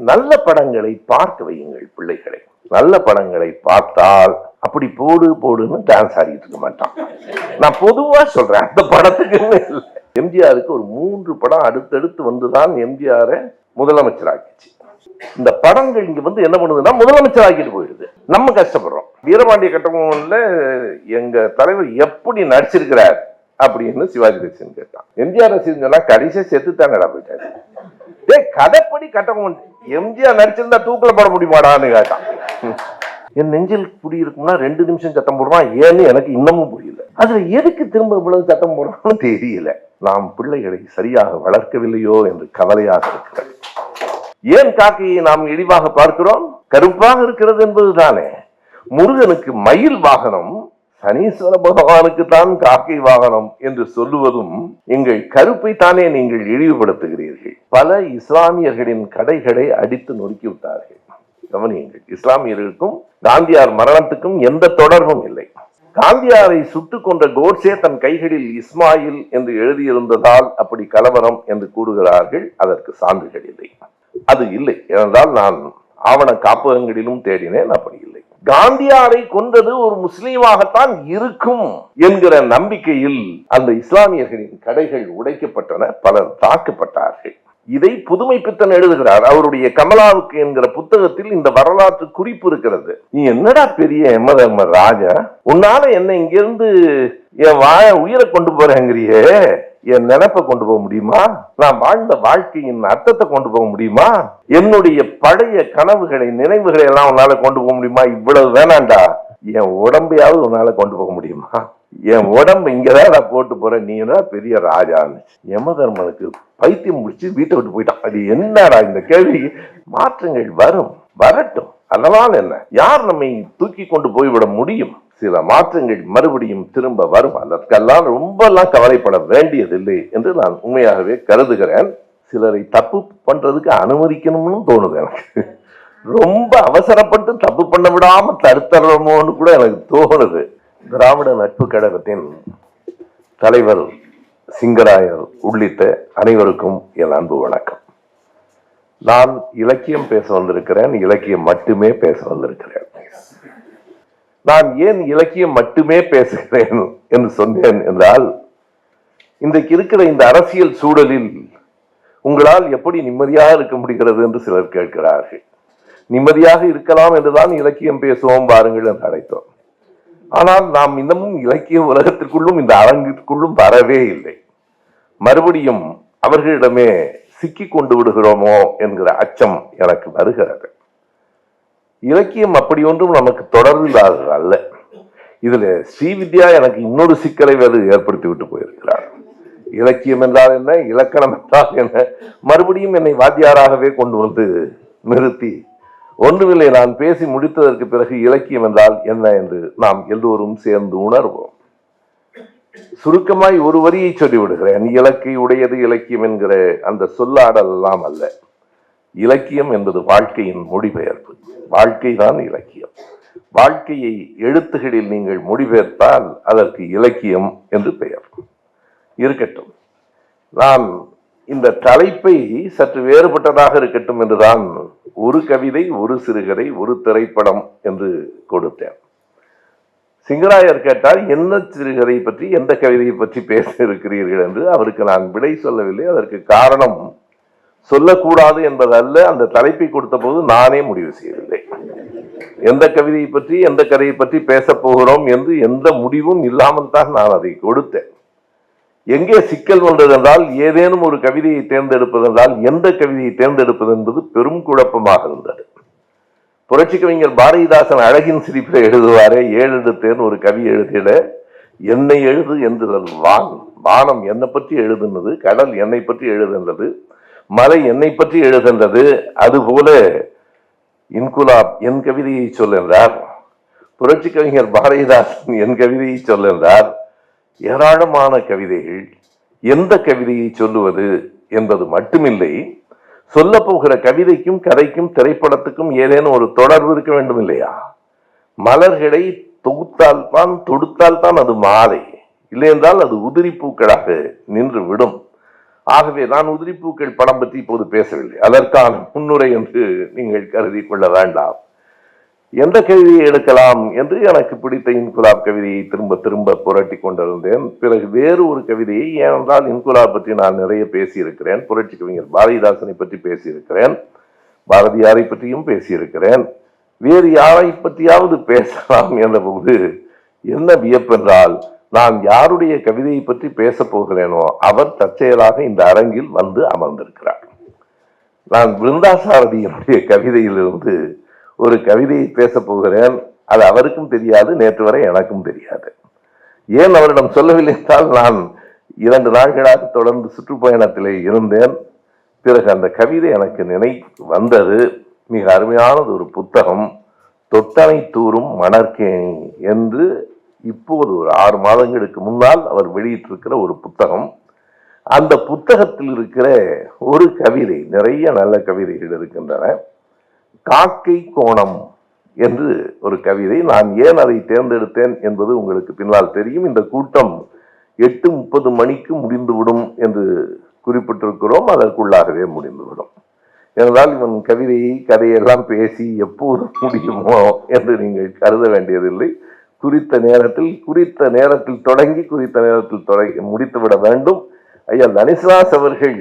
நல்ல படங்களை பார்க்க வையுங்கள் பிள்ளைகளை. நல்ல படங்களை பார்த்தால் அப்படி போடு போடுன்னு டான்ஸ் ஆடிட்டு இருக்க மாட்டான். நான் பொதுவா சொல்றேன், அந்த படத்துக்குன்னு இல்லை. எம்ஜிஆருக்கு ஒரு 3 படம் அடுத்தடுத்து வந்துதான் எம்ஜிஆரை முதலமைச்சராக்கிச்சு. இந்த படங்கள் இங்க வந்து என்ன பண்ணுதுன்னா முதலமைச்சராக்கிட்டு போயிடுது. நம்ம கஷ்டப்படுறோம். வீரபாண்டிய கட்டபொம்மன்ல எங்க தலைவர் எப்படி நடிச்சிருக்கிறார் அப்படின்னு சிவாஜி கணேசன் கேட்டான். எம்ஜிஆர் ரசிகன் சொன்னா கடைசியா செத்துத்தாங்கடா போயிட்டாரு. கதைப்படி கட்டபொம்மன் எம்ஜிஆர் நடிச்சிருந்தா தூக்கில போட முடியுமாடான்னு கேட்டான். என் நெஞ்சில் குடி இருக்கும்னா 2 நிமிஷம் சத்தம் போடுவான். ஏன்னு எனக்கு இன்னமும் புரியல. அதுல எதுக்கு திரும்ப இவ்வளவு சத்தம் போடுறான்னு தெரியல. நாம் பிள்ளைகளை சரியாக வளர்க்கவில்லையோ என்று கவலையாக இருக்கிறது. ஏன் காக்கையை நாம் இழிவாக பார்க்கிறோம்? கருப்பாக இருக்கிறது என்பதுதானே. முருகனுக்கு மயில் வாகனம், சனீஸ்வர பகவானுக்கு தான் காக்கை வாகனம் என்று சொல்லுவதும் எங்கள் கருப்பை தானே நீங்கள் இழிவுபடுத்துகிறீர்கள். பல இஸ்லாமியர்களின் கடைகளை அடித்து நொறுக்கி விட்டார்கள். கவனியுங்கள், இஸ்லாமியர்களுக்கும் காந்தியார் மரணத்துக்கும் எந்த தொடர்பும் இல்லை. காந்தியாரை சுட்டுக் கொன்ற கோட்சே தன் கைகளில் இஸ்மாயில் என்று எழுதியிருந்ததால் அப்படி கலவரம் என்று கூறுகிறார்கள். அதற்கு சான்றுகள் இல்லை. அது இல்லை என்றால் நான் ஆவண காப்பகங்களிலும் தேடினேன், அப்படி இல்லை. காந்தியாரை கொன்றது ஒரு முஸ்லீமாகத்தான் இருக்கும் என்கிற நம்பிக்கையில் அந்த இஸ்லாமியர்களின் கடைகள் உடைக்கப்பட்டன, பலர் தாக்கப்பட்டார்கள். இதை புதுமை பித்தன் எழுதுகிறார். அவருடைய கமலாவுக்கு என்கிற புத்தகத்தில் இந்த வரலாற்று குறிப்பு இருக்கிறது. நீ என்னடா பெரிய எம்மதர்ம ராஜா, உன்னால என்ன இங்கிருந்து என் உயிரை கொண்டு போறேங்கிறியே, என் நினைப்பை கொண்டு போக முடியுமா? நான் வாழ்ந்த வாழ்க்கையின் அர்த்தத்தை கொண்டு போக முடியுமா? என்னுடைய பழைய கனவுகளை நினைவுகளை எல்லாம் உன்னால கொண்டு போக முடியுமா? இவ்வளவு வேணாண்டா, என் உடம்பையாவது உன்னால கொண்டு போக முடியுமா? என் உடம்பு இங்கதான் நான் போட்டு போறேன், நீ என்ன பெரிய ராஜான்னு. யமதர்மனுக்கு பைத்தியம் முடிச்சு வீட்டை விட்டு போயிட்டான். அது என்னடா இந்த கேள்வி? மாற்றங்கள் வரும், வரட்டும். அதனால் என்ன, யார் நம்மை தூக்கி கொண்டு போய்விட முடியும்? சில மாற்றங்கள் மறுபடியும் திரும்ப வரும். அதற்கெல்லாம் ரொம்ப எல்லாம் கவலைப்பட வேண்டியதில்லை என்று நான் உண்மையாகவே கருதுகிறேன். சிலரை தப்பு பண்றதுக்கு அனுமதிக்கணும்னு தோணுது எனக்கு. ரொம்ப அவசரப்பட்டு தப்பு பண்ண விடாம தடுத்துறோமோன்னு கூட எனக்கு தோணுது. திராவிட நட்பு கழகத்தின் தலைவர் சிங்கராயர் உள்ளிட்ட அனைவருக்கும் என் அன்பு வணக்கம். நான் இலக்கியம் பேச வந்திருக்கிறேன், இலக்கியம் மட்டுமே பேச வந்திருக்கிறேன். நான் ஏன் இலக்கியம் மட்டுமே பேசுகிறேன் என்று சொன்னேன் என்றால், இன்றைக்கு இருக்கிற இந்த அரசியல் சூழலில் உங்களால் எப்படி நிம்மதியாக இருக்க முடிகிறது என்று சிலர் கேட்கிறார்கள். நிம்மதியாக இருக்கலாம் என்றுதான் இலக்கியம் பேசுவோம் வாருங்கள் என்று அழைத்தோம். ஆனால் நாம் இன்னமும் இலக்கிய உலகத்திற்குள்ளும் இந்த அரங்கிற்குள்ளும் வரவே இல்லை. மறுபடியும் அவர்களிடமே சிக்கி கொண்டு விடுகிறோமோ என்கிற அச்சம் எனக்கு வருகிறது. இலக்கியம் அப்படி ஒன்றும் நமக்கு தொடர்பில்லாதது அல்ல. இதுல ஸ்ரீவித்யா எனக்கு இன்னொரு சிக்கலை வேறு ஏற்படுத்தி விட்டு போயிருக்கிறார். இலக்கியம் என்றால் என்ன, இலக்கணம் என்றால் என்ன, மறுபடியும் என்னை வாத்தியாராகவே கொண்டு வந்து நிறுத்தி, ஒன்றுமில்லை, நான் பேசி முடித்ததற்கு பிறகு இலக்கியம் என்றால் என்ன என்று நாம் எல்லோரும் சேர்ந்து உணர்வோம். சுருக்கமாய் ஒரு வரியை சொல்லிவிடுகிறேன். இலக்கை உடையது இலக்கியம் என்கிற அந்த சொல்லாடல் எல்லாம் அல்ல. இலக்கியம் என்பது வாழ்க்கையின் மொழிபெயர்ப்பு. வாழ்க்கை தான் இலக்கியம். வாழ்க்கையை எழுத்துகளில் நீங்கள் மொழிபெயர்த்தால் அதற்கு இலக்கியம் என்று பெயர். இருக்கட்டும், நான் இந்த தலைப்பை சற்று வேறுபட்டதாக இருக்கட்டும் என்றுதான் ஒரு கவிதை, ஒரு சிறுகதை, ஒரு திரைப்படம் என்று கொடுத்தேன். சிங்கராயர் கேட்டால் என்ன சிறுகதை பற்றி, எந்த கவிதையை பற்றி பேச இருக்கிறீர்கள் என்று. அவருக்கு நான் விடை சொல்லவில்லை. அதற்கு காரணம் சொல்லக்கூடாது என்பதல்ல, அந்த தலைப்பை கொடுத்த போது நானே முடிவு செய்யவில்லை. எந்த கவிதையை பற்றி, எந்த கதையை பற்றி பேச போகிறோம் என்று எந்த முடிவும் இல்லாமல் தான் நான் அதை கொடுத்தேன். எங்கே சிக்கல் வந்தது என்றால், ஏதேனும் ஒரு கவிதையை தேர்ந்தெடுப்பது என்றால் எந்த கவிதையை தேர்ந்தெடுப்பது என்பது பெரும் குழப்பமாக இருந்தது. புரட்சி கவிஞர் பாரதிதாசன் அழகின் சிரிப்பில் எழுதுவாரே, 7 எழுத்தேன் ஒரு கவி எழுதிட, என்னை எழுது என்றுதல் வானம் என்னை பற்றி எழுதுனது, கடல் என்னை பற்றி எழுதுன்றது, மலை என்னை பற்றி எழுதுன்றது. அதுபோல இன்குலாப் என் கவிதையை சொல்லென்றார், புரட்சி கவிஞர் பாரதிதாசன் என் கவிதையை சொல்லென்றார். ஏராளமான கவிதைகள். எந்த கவிதையை சொல்லுவது என்பது மட்டுமில்லை, சொல்ல போகிற கவிதைக்கும் கதைக்கும் திரைப்படத்துக்கும் ஏதேனும் ஒரு தொடர்பு இருக்க வேண்டும் இல்லையா? மலர்களை தொடுத்தால்தான் அது மாலை, இல்லை என்றால் அது உதிரி பூக்களாக நின்று விடும். ஆகவே நான் உதிரிப்பூக்கள் படம் பற்றி இப்போது பேசவில்லை. அதற்கான முன்னுரை என்று நீங்கள் கருதி கொள்ள வேண்டாம். எந்த கவிதையை எடுக்கலாம் என்று எனக்கு பிடித்த இன்குலாப் கவிதையை திரும்ப திரும்ப புரட்டி கொண்டிருந்தேன். பிறகு வேறு ஒரு கவிதையை, ஏனென்றால் இன்குலாப் பற்றி நான் நிறைய பேசியிருக்கிறேன், புரட்சி கவிஞர் பாரதிதாசனை பற்றி பேசியிருக்கிறேன், பாரதியாரை பற்றியும் பேசியிருக்கிறேன், வேறு யாரை பற்றியாவது பேசலாம் என்ற போது என்ன வியப்பென்றால், நான் யாருடைய கவிதையை பற்றி பேசப் போகிறேனோ அவர் தற்செயலாக இந்த அரங்கில் வந்து அமர்ந்திருக்கிறார். நான் பிருந்தாசாரதியினுடைய கவிதையிலிருந்து ஒரு கவிதையை பேசப் போகிறேன். அது அவருக்கும் தெரியாது, நேற்று வரை எனக்கும் தெரியாது. ஏன் அவரிடம் சொல்லவில்லை என்றால், நான் 2 நாட்களாக தொடர்ந்து சுற்றுப்பயணத்திலே இருந்தேன். பிறகு அந்த கவிதை எனக்கு நினைவு வந்தது. மிக அருமையானது ஒரு புத்தகம், தொட்டனை தூரும் மணற்கேணி என்று இப்போது ஒரு 6 மாதங்களுக்கு முன்னால் அவர் வெளியிட்டிருக்கிற ஒரு புத்தகம். அந்த புத்தகத்தில் இருக்கிற ஒரு கவிதை, நிறைய நல்ல கவிதைகள் இருக்கின்றன. காக்கை கோணம் என்று ஒரு கவிதை. நான் ஏன் அதை தேர்ந்தெடுத்தேன் என்பது உங்களுக்கு பின்னால் தெரியும். இந்த கூட்டம் 8:30 மணிக்கு முடிந்துவிடும் என்று குறிப்பிட்டிருக்கிறோம். அதற்குள்ளாகவே முடிந்துவிடும். என்றால் இவன் கவிதையை கதையெல்லாம் பேசி எப்போது முடியுமோ என்று நீங்கள் கருத வேண்டியதில்லை. குறித்த நேரத்தில் தொடங்கி குறித்த நேரத்தில் முடித்துவிட வேண்டும். ஐயா தனிசுதாஸ் அவர்கள்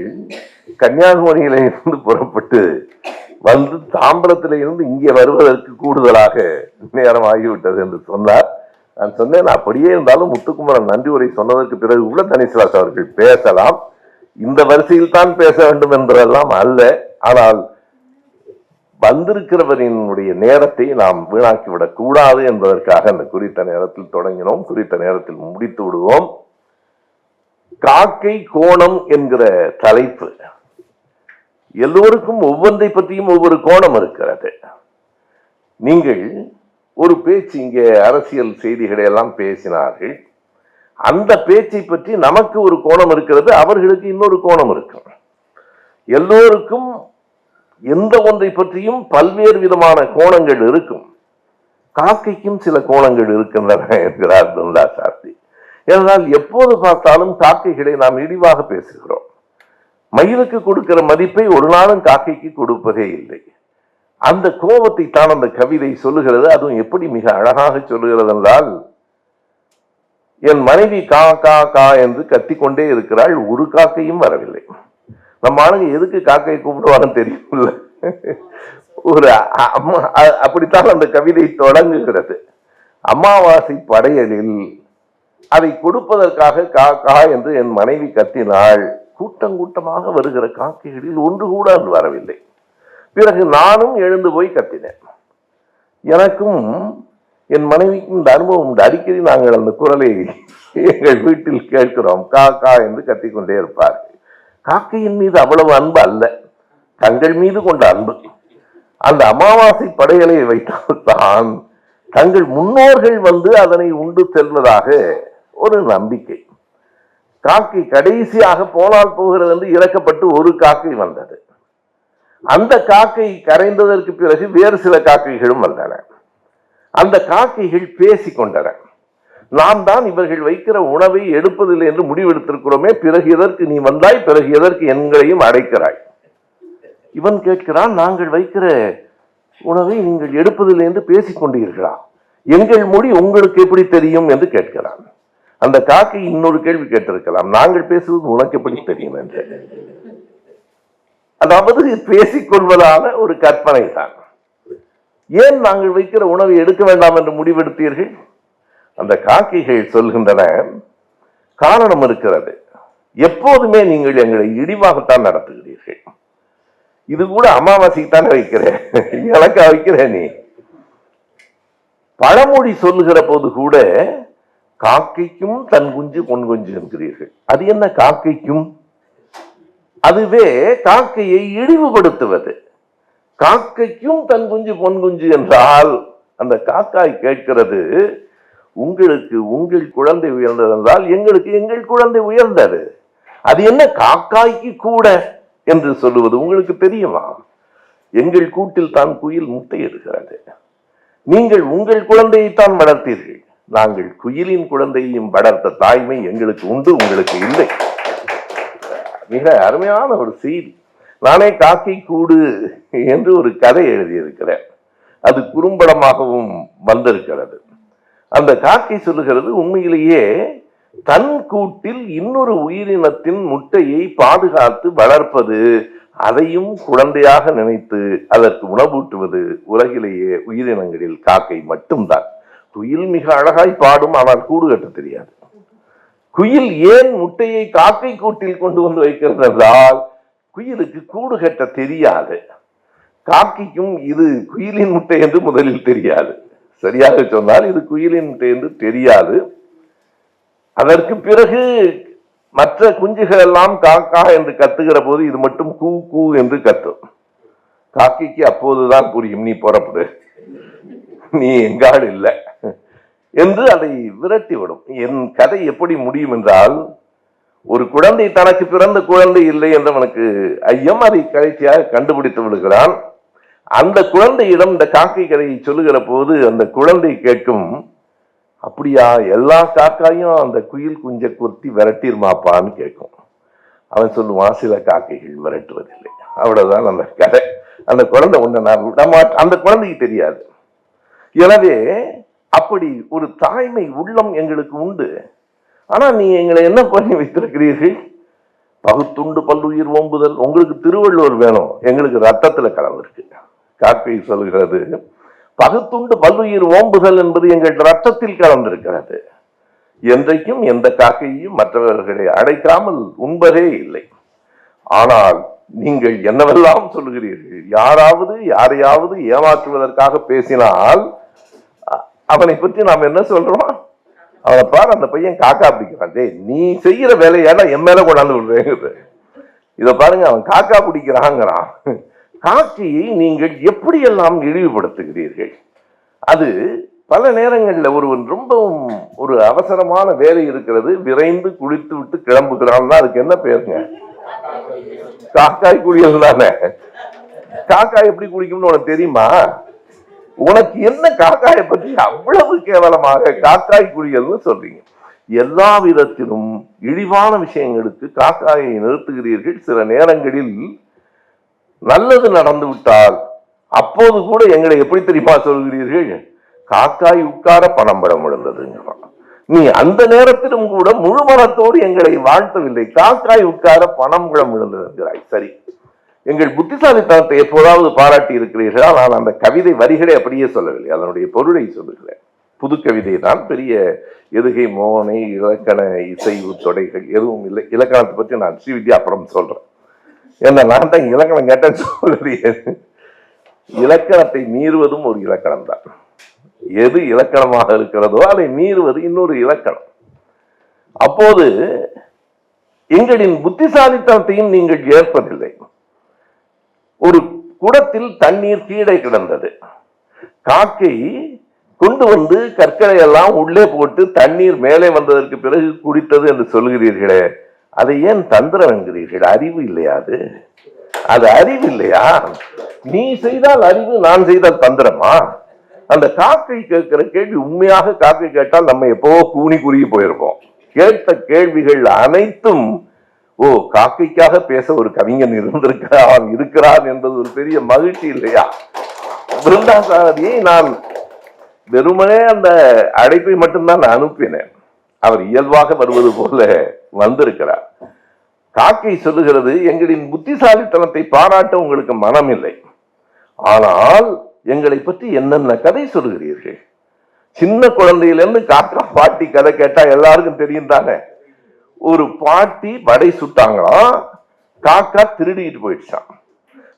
கன்னியாகுமரியில இருந்து புறப்பட்டு வந்து தாம்பரத்தில இருந்து இங்கே வருவதற்கு கூடுதலாக நேரம் ஆகிவிட்டது என்று சொன்னார். நான் சொன்னேன், அப்படியே இருந்தாலும் முத்துக்குமரன் நன்றி உரை சொன்னதற்கு பிறகு கூட தனிசுதாஸ் அவர்கள் பேசலாம், இந்த வரிசையில் தான் பேச வேண்டும் என்பதெல்லாம் அல்ல. ஆனால் வந்திருக்கிறவரினுடைய நேரத்தை நாம் வீணாக்கிவிடக் கூடாது என்பதற்காக அந்த குறித்த நேரத்தில் தொடங்கினோம், குறித்த நேரத்தில் முடித்து விடுவோம். காக்கை கோணம் என்கிற தலைப்பு. எல்லோருக்கும் ஒவ்வொன்றை பற்றியும் ஒவ்வொரு கோணம் இருக்கிறது. நீங்கள் ஒரு பேச்சு, இங்கே அரசியல் செய்திகளை எல்லாம் பேசினார்கள். அந்த பேச்சை பற்றி நமக்கு ஒரு கோணம் இருக்கிறது, அவர்களுக்கு இன்னொரு கோணம் இருக்கு. எல்லோருக்கும் எந்த ஒன்றை பற்றியும் பல்வேறு விதமான கோணங்கள் இருக்கும். காக்கைக்கும் சில கோணங்கள் இருக்கின்றன என்கிறார் பிருந்தாசாரதி. ஏனென்றால் எப்போது பார்த்தாலும் காக்கைகளை நாம் இழிவாக பேசுகிறோம். மயிலுக்கு கொடுக்கிற மதிப்பை ஒரு நாளும் காக்கைக்கு கொடுப்பதே இல்லை. அந்த கோபத்தை தான் அந்த கவிதை சொல்லுகிறது. அதுவும் எப்படி மிக அழகாக சொல்லுகிறது என்றால், என் மனைவி கா கா கா என்று கத்திக்கொண்டே இருக்கிறாள், ஒரு காக்கையும் வரவில்லை. நம்ம ஆளுங்க எதுக்கு காக்கையை கூப்பிடுவான்னு தெரியும்ல. ஒரு அப்படித்தான் அந்த கவிதை தொடங்குகிறது. அமாவாசை படையலில் அதை கொடுப்பதற்காக கா கா என்று என் மனைவி கத்தினாள். கூட்டமாக வருகிற காக்கைகளில் ஒன்று கூட அன்று வரவில்லை. பிறகு நானும் எழுந்து போய் கத்தினேன். எனக்கும் என் மனைவிக்கும் இந்த அனுபவம் உண்டு. அடிக்கடி நாங்கள் அந்த குரலை எங்கள் வீட்டில் கேட்கிறோம். கா கா என்று கத்திக்கொண்டே இருப்பார்கள். காக்கையின் மீது அவ்வளவு அன்பு அல்ல, தங்கள் மீது கொண்ட அன்பு. அந்த அமாவாசை படையலை வைத்தால்தான் தங்கள் முன்னோர்கள் வந்து அதனை உண்டு செல்வதாக ஒரு நம்பிக்கை. காக்கை கடைசியாக போனால் போகிறது என்று இறக்கப்பட்டு ஒரு காக்கை வந்தது. அந்த காக்கை கரைந்ததற்கு பிறகு வேறு சில காக்கைகளும் வந்தன. அந்த காக்கைகள் பேசிக்கொண்டன. நாம் தான் இவர்கள் வைக்கிற உணவை எடுப்பதில்லை என்று முடிவெடுத்திருக்கிறோமே, பிறகு எதற்கு நீ வந்தாய், பிறகு எதற்கு எங்களையும் அடைக்கிறாய்? இவன் கேட்கிறான், நாங்கள் வைக்கிற உணவை நீங்கள் எடுப்பதில்லை என்று பேசிக்கொண்டீர்களா? எங்கள் மொழி உங்களுக்கு எப்படி தெரியும் என்று கேட்கிறான். அந்த காக்கை இன்னொரு கேள்வி கேட்டிருக்கலாம், நாங்கள் பேசுவது உனக்கு எப்படி தெரியும் என்று. அதாவது பேசிக்கொள்வதான ஒரு கற்பனை தான். ஏன் நாங்கள் வைக்கிற உணவை எடுக்க வேண்டாம் என்று முடிவெடுத்தீர்கள்? அந்த காக்கைகள் சொல்கின்றன, காரணம் இருக்கிறது. எப்போதுமே நீங்கள் எங்களை இழிவாகத்தான் நடத்துகிறீர்கள். இது கூட அமாவாசைக்குத்தானே வைக்கிறேன், எனக்கா வைக்கிறேன் நீ? பழமொழி சொல்லுகிற போது கூட காக்கைக்கும் தன் குஞ்சு பொன் குஞ்சு என்கிறீர்கள். அது என்ன காக்கைக்கும்? அதுவே காக்கையை இழிவுபடுத்துவது. காக்கைக்கும் தன் குஞ்சு பொன் குஞ்சு என்றால் அந்த காக்காய் கேட்கிறது, உங்களுக்கு உங்கள் குழந்தை உயர்ந்தது என்றால் எங்களுக்கு எங்கள் குழந்தை உயர்ந்தது. அது என்ன காக்காய்க்கு கூட என்று சொல்லுவது உங்களுக்கு தெரியுமா? எங்கள் கூட்டில் தான் குயில் முட்டையிடுகிறது. நீங்கள் உங்கள் குழந்தையைத்தான் வளர்த்தீர்கள். நாங்கள் குயிலின் குழந்தையையும் வளர்த்த தாய்மை எங்களுக்கு உண்டு, உங்களுக்கு இல்லை. மிக அருமையான ஒரு செய்தி. நானே காக்கை கூடு என்று ஒரு கதை எழுதியிருக்கிறேன். அது குறும்படமாகவும் வந்திருக்கிறது. அந்த காக்கை சொல்லுகிறது, உண்மையிலேயே தன் கூட்டில் இன்னொரு உயிரினத்தின் முட்டையை பாதுகாத்து வளர்ப்பது, அதையும் குழந்தையாக நினைத்து அதற்கு உணவூட்டுவது உலகிலேயே உயிரினங்களில் காக்கை மட்டும்தான். குயில் மிக அழகாய் பாடும், ஆனால் கூடு கட்ட தெரியாது. குயில் ஏன் முட்டையை காக்கை கூட்டில் கொண்டு வந்து வைக்கிறது என்றால், குயிலுக்கு கூடு கட்ட தெரியாது. காக்கைக்கும் இது குயிலின் முட்டை என்று முதலில் தெரியாது. சரியாக சொன்னால் இது குயிலின் முட்டை என்று தெரியாது. அதற்கு பிறகு மற்ற குஞ்சுகள் எல்லாம் காக்கா என்று கத்துகிற போது இது மட்டும் கூ கூ என்று கத்தும். காக்கைக்கு அப்போதுதான் புரியும், நீ புறப்படு, நீ எங்காடு இல்லை என்று அதை விரட்டிவிடும். என் கதை எப்படி முடியும் என்றால், ஒரு குழந்தை தனக்கு பிறந்த குழந்தை இல்லை என்றவனுக்கு ஐயம், அதை கடைசியாக கண்டுபிடித்து விடுகிறான். அந்த குழந்தையிடம் இந்த காக்கை கதையை சொல்லுகிற போது அந்த குழந்தை கேட்கும், அப்படியா, எல்லா காக்காயும் அந்த குயில் குஞ்சை கொத்தி விரட்டிருமாப்பான்னு கேட்கும். அவன் சொல்லுவான், சில காக்கைகள் விரட்டுவதில்லை. அவ்வளவுதான் அந்த கதை. அந்த குழந்தை ஒண்ணு நான் விடமாட்டேன், அந்த குழந்தைக்கு தெரியாது. எனவே அப்படி ஒரு தாய்மை உள்ளம் எங்களுக்கு உண்டு. ஆனா நீ எங்களை என்ன பண்ணி வைத்திருக்கிறீர்கள்? பகுத்துண்டு பல்லுயிர் ஓம்புதல். உங்களுக்கு திருவள்ளுவர் வேணும், எங்களுக்கு ரத்தத்துல கலந்திருக்கு. காக்கை சொல்கிறது, பகுத்துண்டு பல்லுயிர் ஓம்புதல் என்பது எங்கள் ரத்தத்தில் கலந்திருக்கிறது. என்றைக்கும் எந்த காக்கையும் மற்றவர்களை அடைக்காமல் உண்பதே இல்லை. ஆனால் நீங்கள் என்னவெல்லாம் சொல்லுகிறீர்கள். யாராவது யாரையாவது ஏமாற்றுவதற்காக பேசினால் அவனை பற்றி நாம் என்ன சொல்றோம்? அவனை பாரு, அந்த பையன் காக்கா பிடிக்கிறான். டேய், நீ செய்யற வேலையாடா என் மேல கொண்டாந்து விடுறேங்குது. இத பாருங்க, அவன் காக்கா பிடிக்கிறாங்கிறான். காக்கையை நீங்கள் எப்படியெல்லாம் இழிவுபடுத்துகிறீர்கள்? அது பல நேரங்களில் ஒருவன் ரொம்பவும் ஒரு அவசரமான வேலை இருக்கிறது, விரைந்து குளித்து விட்டு கிளம்புகிறான்னா அதுக்கு என்ன பேருங்க? காக்காய் குளியல் தானே. காக்காய் எப்படி குளிக்கும்னு உனக்கு தெரியுமா? உனக்கு என்ன காக்காயை பற்றி அவ்வளவு கேவலமாக காக்காய் குளியல்னு சொல்றீங்க? எல்லா விதத்திலும் இழிவான விஷயங்களுக்கு காக்காயை நிறுத்துகிறீர்கள். சில நேரங்களில் நல்லது நடந்து விட்டால் அப்போது கூட எங்களை எப்படி தெரியுமா சொல்கிறீர்கள்? காக்காய் உட்கார பணம் பட முடிந்ததுங்க. நீ அந்த நேரத்திலும் கூட முழு மனத்தோடு எங்களை வாழ்த்தவில்லை. காக்காய் உட்கார பணம் விட விழுந்ததுங்கிறாய். சரி, எங்கள் புத்திசாலித்தனத்தை எப்போதாவது பாராட்டி இருக்கிறீர்களா? நான் அந்த கவிதை வரிகளை அப்படியே சொல்லவில்லை, அதனுடைய பொருளை சொல்லுகிறேன். புது கவிதை தான், பெரிய எதுகை மோனை இலக்கண இசைவு தொடைகள் எதுவும் இல்லை. இலக்கணத்தை பற்றி நான் ஸ்ரீவித்யா அப்புறம் சொல்றேன். என்ன, நான் தான் இலக்கணம் கேட்டேன்னு சொல்றேன். இலக்கணத்தை மீறுவதும் ஒரு இலக்கணம் தான். எது இலக்கணமாக இருக்கிறதோ அதை மீறுவது இன்னொரு இலக்கணம். அப்போது எங்களின் புத்திசாலித்தனத்தையும் நீங்கள் ஏற்பதில்லை. ஒரு குடத்தில் தண்ணீர் கீழே கிடந்தது. காக்கை கொண்டு வந்து கற்களை எல்லாம் உள்ளே போட்டு தண்ணீர் மேலே வந்ததற்கு பிறகு குடித்தது என்று சொல்கிறீர்களே, அதை ஏன் தந்திரம் என்கிறீர்கள்? அறிவு இல்லையா? அது அறிவு இல்லையா? நீ செய்தால் அறிவு, நான் செய்தால் தந்திரமா? அந்த காக்கை கேட்கிற கேள்வி உண்மையாக காக்கை கேட்டால் நம்ம எப்பவோ கூனி குறுகி போயிருப்போம். கேட்ட கேள்விகள் அனைத்தும், ஓ, காக்கைக்காக பேச ஒரு கவிஞன் இருந்திருக்கிறான் இருக்கிறான் என்பது ஒரு பெரிய மகிழ்ச்சி இல்லையா? பிருந்தாசாரதியை நான் வெறுமனே அந்த அழைப்பை மட்டும்தான் நான் அனுப்பினேன். அவர் இயல்பாக வருவது போல வந்திருக்கிறார். காக்கை சொல்லுகிறது, எங்களின் புத்திசாலித்தனத்தை பாராட்ட உங்களுக்கு மனம் இல்லை, ஆனால் எங்களை பற்றி என்னென்ன கதை சொல்லுகிறீர்கள்? சின்ன குழந்தையிலிருந்து காக்கா பாட்டி கதை கேட்டா எல்லாருக்கும் தெரியும் தானே. ஒரு பாட்டி வடை சுட்டாங்களாம், காக்கா திருடிட்டு போயிடுச்சான்.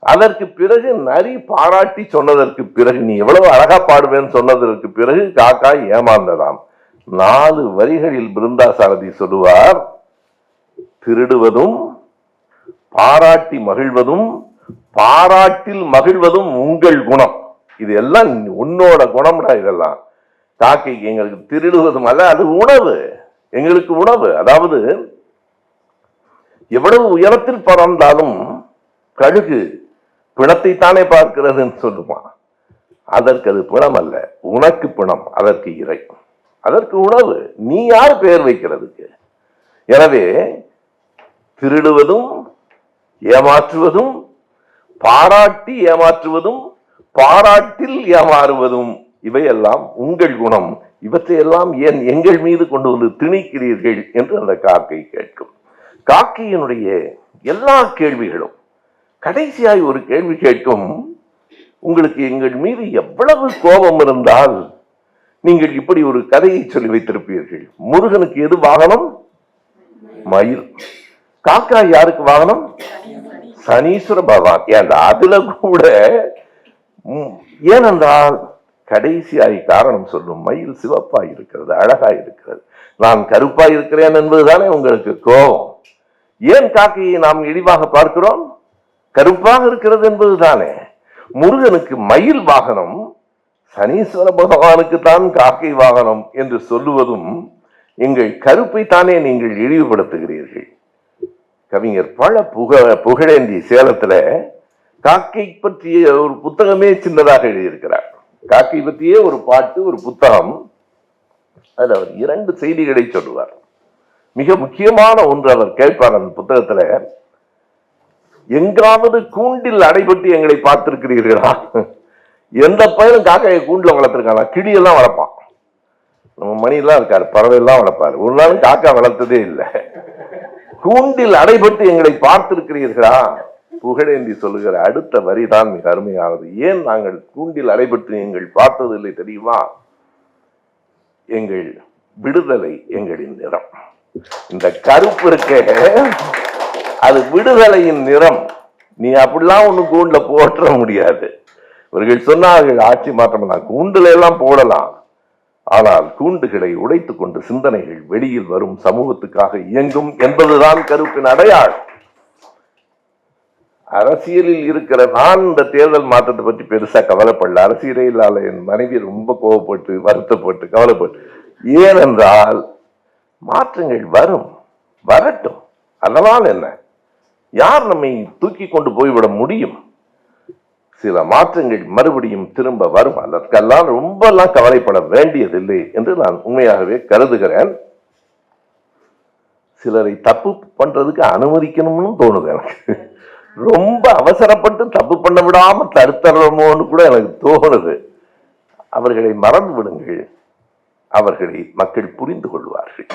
அதற்கு பிறகு நரி பாராட்டி சொன்னதற்கு பிறகு, நீ எவ்வளவு அழகா பாடுவேன்னு சொன்னதற்கு பிறகு காக்கா ஏமாந்ததாம். 4 வரிகளில் பிருந்தாசாரதி சொல்லுவார், திருடுவதும் பாராட்டி மகிழ்வதும் பாராட்டில் மகிழ்வதும் உங்கள் குணம். இது எல்லாம் உன்னோட குணம்டா. இதெல்லாம் காக்கைக்கு எங்களுக்கு திருடுவதும் அல்ல, அது உணவு, எங்களுக்கு உணவு. அதாவது எவ்வளவு உயரத்தில் பறந்தாலும் கழுகு பிணத்தை தானே பார்க்கிறதுன்னு சொல்லுவான். அதற்கு அது பிணம் அல்ல, உனக்கு பிணம், அதற்கு இறை, அதற்கு உணவு. நீ யார் பெயர் வைக்கிறதுக்கு? எனவே திருடுவதும் ஏமாற்றுவதும், பாராட்டி ஏமாற்றுவதும், பாராட்டில் ஏமாறுவதும் இவையெல்லாம் உங்கள் குணம். இவற்றையெல்லாம் ஏன் எங்கள் மீது கொண்டு வந்து திணிக்கிறீர்கள் என்று அந்த காக்கை கேட்கும். காக்கையினுடைய எல்லா கேள்விகளும் கடைசியாய் ஒரு கேள்வி கேட்கும், உங்களுக்கு எங்கள் மீது எவ்வளவு கோபம் இருந்தால் நீங்கள் இப்படி ஒரு கதையை சொல்லி வைத்திருப்பீர்கள். முருகனுக்கு எது வாகனம்? மயில். காக்கா யாருக்கு வாகனம்? சனீஸ்வர பகவான். ஏன் அதுல கூட ஏனென்றால் கடைசியாய் காரணம் சொல்லும், மயில் சிவப்பாய் இருக்கிறது, அழகாய் இருக்கிறது, நான் கருப்பாய் இருக்கிறேன் என்பதுதானே உங்களுக்கு கோபம். ஏன் காக்கையை நாம் இழிவாக பார்க்கிறோம்? கருப்பாக இருக்கிறது என்பதுதானே. முருகனுக்கு மயில் வாகனம், சனீஸ்வர பகவானுக்கு தான் காக்கை வாகனம் என்று சொல்லுவதும் எங்கள் கருப்பை தானே நீங்கள் இழிவுபடுத்துகிறீர்கள். கவிஞர் பல புகழேந்தி சேலத்துல காக்கை பற்றிய ஒரு புத்தகமே சின்னதாக எழுதியிருக்கிறார். காக்கை பற்றியே ஒரு பாட்டு, ஒரு புத்தகம். அதில் அவர் 2 செய்திகளை சொல்லுவார். மிக முக்கியமான ஒன்று அவர் கேட்பார் அந்த புத்தகத்துல, எங்காவது கூண்டில் அடைபட்டு எங்களை பார்த்திருக்கிறீர்களா? எந்த பயிரும் காக்கையை கூண்டில் வளர்த்திருக்காங்க? கிளியெல்லாம் வளர்ப்பான், நம்ம மணியெல்லாம் இருக்காரு, பறவையெல்லாம் வளர்ப்பாரு. ஒரு நாளும் காக்கா வளர்த்ததே இல்லை. கூண்டில் அடைபட்டு எங்களை பார்த்திருக்கிறீர்களா? புகழேந்தி சொல்லுகிற அடுத்த வரிதான் மிக அருமையானது. ஏன் நாங்கள் கூண்டில் அடைபட்டு எங்கள் பார்த்ததில்லை தெரியுமா? எங்கள் விடுதலை எங்களின் நிறம். இந்த கருப்பு இருக்க, அது விடுதலையின் நிறம். நீ அப்படிலாம் ஒண்ணு கூண்டுல போற்ற முடியாது. இவர்கள் சொன்னார்கள் ஆட்சி மாற்றம் தான், கூண்டுல எல்லாம் போடலாம், ஆனால் கூண்டுகளை உடைத்துக் கொண்டு சிந்தனைகள் வெளியில் வரும், சமூகத்துக்காக இயங்கும் என்பதுதான் கருப்பின் அடையாளம். அரசியலில் இருக்கிற நான் இந்த தேர்தல் மாற்றத்தை பற்றி பெருசா கவலைப்படல. அரசியலில் என் மனைவி ரொம்ப கோவப்பட்டு வருத்தப்பட்டு கவலைப்பட்டு. ஏனென்றால் மாற்றங்கள் வரும், வரட்டும். அதனால் என்ன, யார் நம்மை தூக்கி கொண்டு போய்விட முடியும்? சில மாற்றங்கள் மறுபடியும் திரும்ப வரும். அதற்கெல்லாம் ரொம்ப எல்லாம் கவலைப்பட வேண்டியதில்லை என்று நான் உண்மையாகவே கருதுகிறேன். சிலரை தப்பு பண்றதுக்கு அனுமதிக்கணும்னு தோணுது எனக்கு. ரொம்ப அவசரப்பட்டு தப்பு பண்ண விடாம தடுத்தரமோன்னு கூட எனக்கு தோணுது. அவர்களை மறந்து விடுங்கள், அவர்களை மக்கள் புரிந்து கொள்வார்கள்.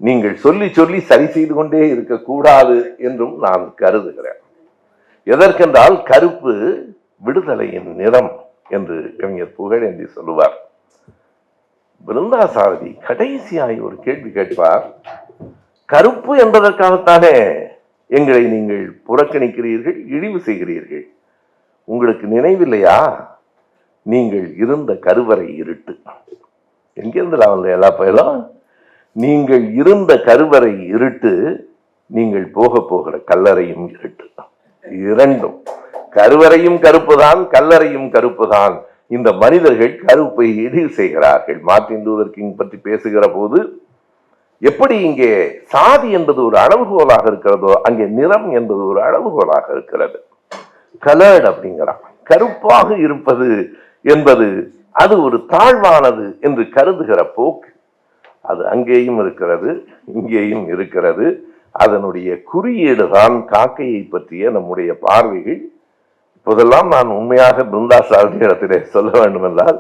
நீங்கள் சொல்லி சொல்லி சரி செய்து கொண்டே இருக்கக்கூடாது என்றும் நான் கருதுகிறேன். எதற்கென்றால் கருப்பு விடுதலையின் நிறம் என்று கவிஞர் புகழேந்தி சொல்லுவார். பிருந்தாசாரதி கடைசியாய் ஒரு கேள்வி கேட்பார், கருப்பு என்பதற்காகத்தானே எங்களை நீங்கள் புறக்கணிக்கிறீர்கள், இழிவு செய்கிறீர்கள்? உங்களுக்கு நினைவில்லையா, நீங்கள் இருந்த கருவறை இருட்டு. எங்கிருந்து வந்து எல்லா பயிலும், நீங்கள் இருந்த கருவறை இருட்டு, நீங்கள் போக போகிற கல்லறையும் இருட்டு. இரண்டும், கருவறையும் கருப்புதான், கல்லறையும் கருப்புதான். இந்த மனிதர்கள் கருப்பை இழிவு செய்கிறார்கள். மார்ட்டின் லூதர் கிங் பற்றி பேசுகிற போது எப்படி இங்கே சாதி என்பது ஒரு அளவுகோலாக இருக்கிறதோ, அங்கே நிறம் என்பது ஒரு அளவுகோலாக இருக்கிறது. கலர்ட் அப்படிங்கிறான். கருப்பாக இருப்பது என்பது அது ஒரு தாழ்வானது என்று கருதுகிற போக்கு அது அங்கேயும் இருக்கிறது, இங்கேயும் இருக்கிறது. அதனுடைய குறியீடு தான் காக்கையை பற்றிய நம்முடைய பார்வைகள். இப்போதெல்லாம் நான் உண்மையாக பிருந்தாசாரதி இடத்திலே சொல்ல வேண்டும் என்றால்,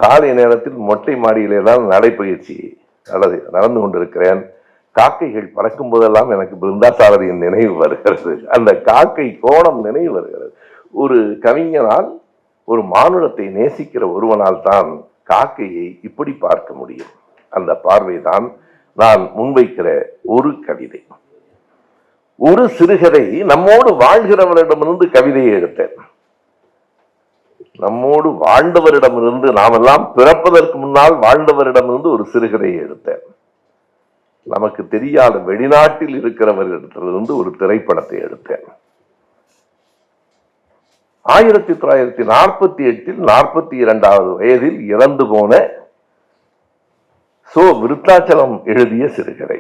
காலை நேரத்தில் மொட்டை மாடியிலே தான் நடைப்பயிற்சி நடந்து கொண்டிருக்கிறேன். காக்கைகள் பறக்கும் போதெல்லாம் எனக்கு பிருந்தாசாரதியின் நினைவு வருகிறது. அந்த காக்கை கோணம் நினைவு வருகிறது. ஒரு கவிஞனால், ஒரு மானுடத்தை நேசிக்கிற ஒருவனால் தான் காக்கையை இப்படி பார்க்க முடியும். அந்த பார்வைதான் நான் முன்வைக்கிற ஒரு கவிதை. ஒரு சிறுகதை நம்மோடு வாழ்கிறவரிடமிருந்து கவிதையை எடுத்தேன். நம்மோடு வாழ்ந்தவரிடமிருந்து, நாமெல்லாம் பிறப்பதற்கு முன்னால் வாழ்ந்தவரிடமிருந்து ஒரு சிறுகதையை எடுத்தேன். நமக்கு தெரியாத வெளிநாட்டில் இருக்கிறவரிடத்திலிருந்து ஒரு திரைப்படத்தை எடுத்தேன். 1948 42வது வயதில் இறந்து போன சோ விருத்தாச்சலம் எழுதிய சிறுகதை.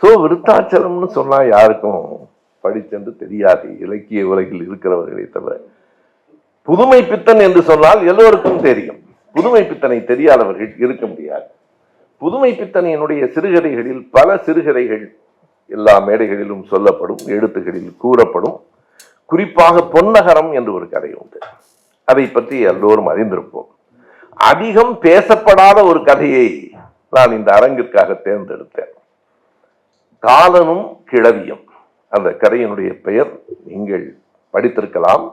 சோ விருத்தாச்சலம்னு சொன்னா யாருக்கும் படிச்சென்று தெரியாது, இலக்கிய உலகில் இருக்கிறவர்களை தவிர. புதுமை பித்தன் என்று சொன்னால் எல்லோருக்கும் தெரியும். புதுமை பித்தனை தெரியாதவர்கள் இருக்க முடியாது. புதுமை பித்தனினுடைய சிறுகதைகளில் பல சிறுகதைகள் எல்லா மேடைகளிலும் சொல்லப்படும், எழுத்துகளில் கூறப்படும். குறிப்பாக பொன்னகரம் என்று ஒரு கதை உண்டு. அதை பற்றி எல்லோரும் அறிந்திருப்போம். அதிகம் பேசப்படாத ஒரு கதையை நான் இந்த அரங்கிற்காக தேர்ந்தெடுத்தேன். காலனும் கிழவியும். அந்த கதையினுடைய பெயர் நீங்கள் படித்திருக்கலாம்.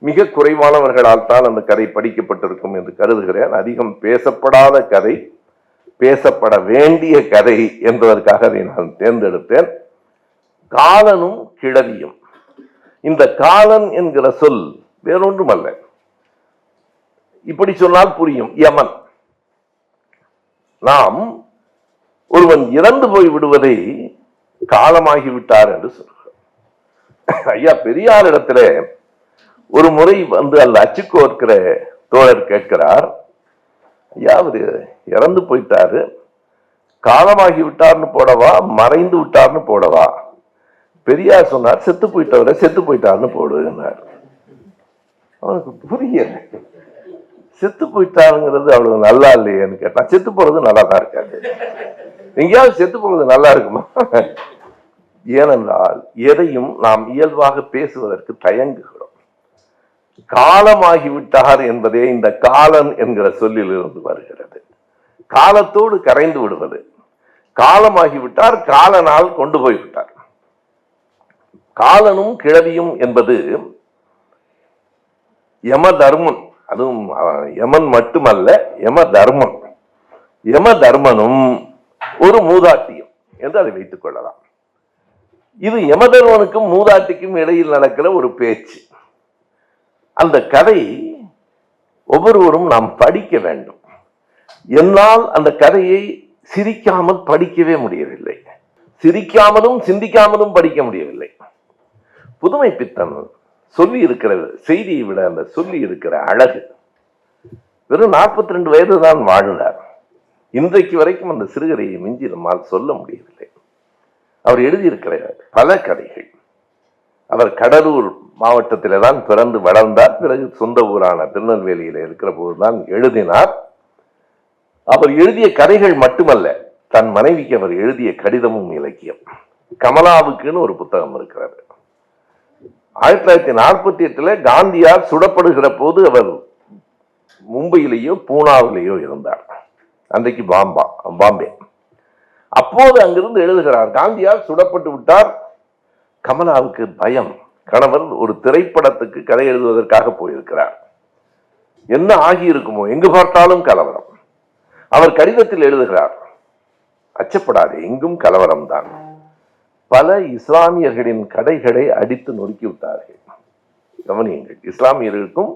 மிக குறைவானவர்களால் தான் அந்த கதை படிக்கப்பட்டிருக்கும் என்று கருதுகிறேன். அதிகம் பேசப்படாத கதை, பேசப்பட வேண்டிய கதை என்பதற்காக அதை நான் தேர்ந்தெடுத்தேன். காலனும் கிழவியும். இந்த காலன் என்கிற சொல் வேறொன்றுமல்ல, இப்படி சொன்னால் புரியும், யமன். நாம் ஒருவன் இறந்து போய் விடுவதை காலமாகிவிட்டார் என்று சொல்கிறோம். ஐயா பெரியார் இடத்துல ஒரு முறை வந்து அந்த அச்சுக்கோர்க்கிற தோழர் கேட்கிறார், ஐயா அவரு இறந்து போயிட்டாரு, காலமாகி விட்டார்னு போடவா மறைந்து விட்டார்னு போடவா? பெரியார் சொன்னார், செத்து போயிட்டவரை செத்து போயிட்டார்னு போடுனார். அவனுக்கு புரியல. செத்து போயிட்டாருங்கிறது அவ்வளவு நல்லா இல்லையேன்னு கேட்டான். செத்து போறது நல்லா தான் இருக்காது. எங்கேயாவது செத்து போறது நல்லா இருக்குமா? ஏனென்றால் எதையும் நாம் இயல்பாக பேசுவதற்கு தயங்குகிறோம். காலமாகிவிட்டார் என்பதே இந்த காலன் என்கிற சொல்லில் இருந்து வருகிறது. காலத்தோடு கரைந்து விடுவது. காலமாகிவிட்டார், காலனால் கொண்டு போய்விட்டார். காலனும் கிழவியும் என்பது யம தர்மன். அதுவும் யமன் மட்டுமல்ல, யம தர்மன். யம தர்மனும் ஒரு மூதாட்டியும் என்று அதை வைத்துக் கொள்ளலாம். இது யமதர்மனுக்கும் மூதாட்டிக்கும் இடையில் நடக்கிற ஒரு பேச்சு. அந்த கதை ஒவ்வொருவரும் நாம் படிக்க வேண்டும். என்னால் அந்த கதையை சிரிக்காமல் படிக்கவே முடியவில்லை. சிரிக்காமலும் சிந்திக்காமலும் படிக்க முடியவில்லை. புதுமை பித்தன் சொல்லி இருக்கிற செய்தியை விட அந்த சொல்லி இருக்கிற அழகு. வெறும் 42 வயது தான் வாழ்ந்தார். இன்றைக்கு வரைக்கும் அந்த சிறுகதையை மிஞ்சி நம்மால் சொல்ல முடியவில்லை. அவர் எழுதியிருக்கிற பல கதைகள். அவர் கடலூர் மாவட்டத்திலே தான் பிறந்து வளர்ந்தார். பிறகு சொந்த ஊரான திருநெல்வேலியில இருக்கிற போதுதான் எழுதினார். அவர் எழுதிய கதைகள் மட்டுமல்ல, தன் மனைவிக்கு அவர் எழுதிய கடிதமும் இலக்கியம். கமலாவுக்குன்னு ஒரு புத்தகம் இருக்கிறது. 1948 காந்தியார் சுடப்படுகிற போது அவர் மும்பையிலேயோ பூனாவிலேயோ இருந்தார். அன்றைக்கு பாம்பே. அப்போது அங்கிருந்து எழுதுகிறார், காந்தியார் சுடப்பட்டு விட்டார். கமலாவுக்கு பயம். கணவர் ஒரு திரைப்படத்துக்கு கதை எழுதுவதற்காக போயிருக்கிறார். என்ன ஆகி இருக்குமோ, எங்கு பார்த்தாலும் கலவரம். அவர் கடிதத்தில் எழுதுகிறார், அச்சப்படாதே, எங்கும் கலவரம் தான். பல இஸ்லாமியர்களின் கடைகளை அடித்து நொறுக்கி விட்டார்கள். கவனியுங்கள், இஸ்லாமியர்களுக்கும்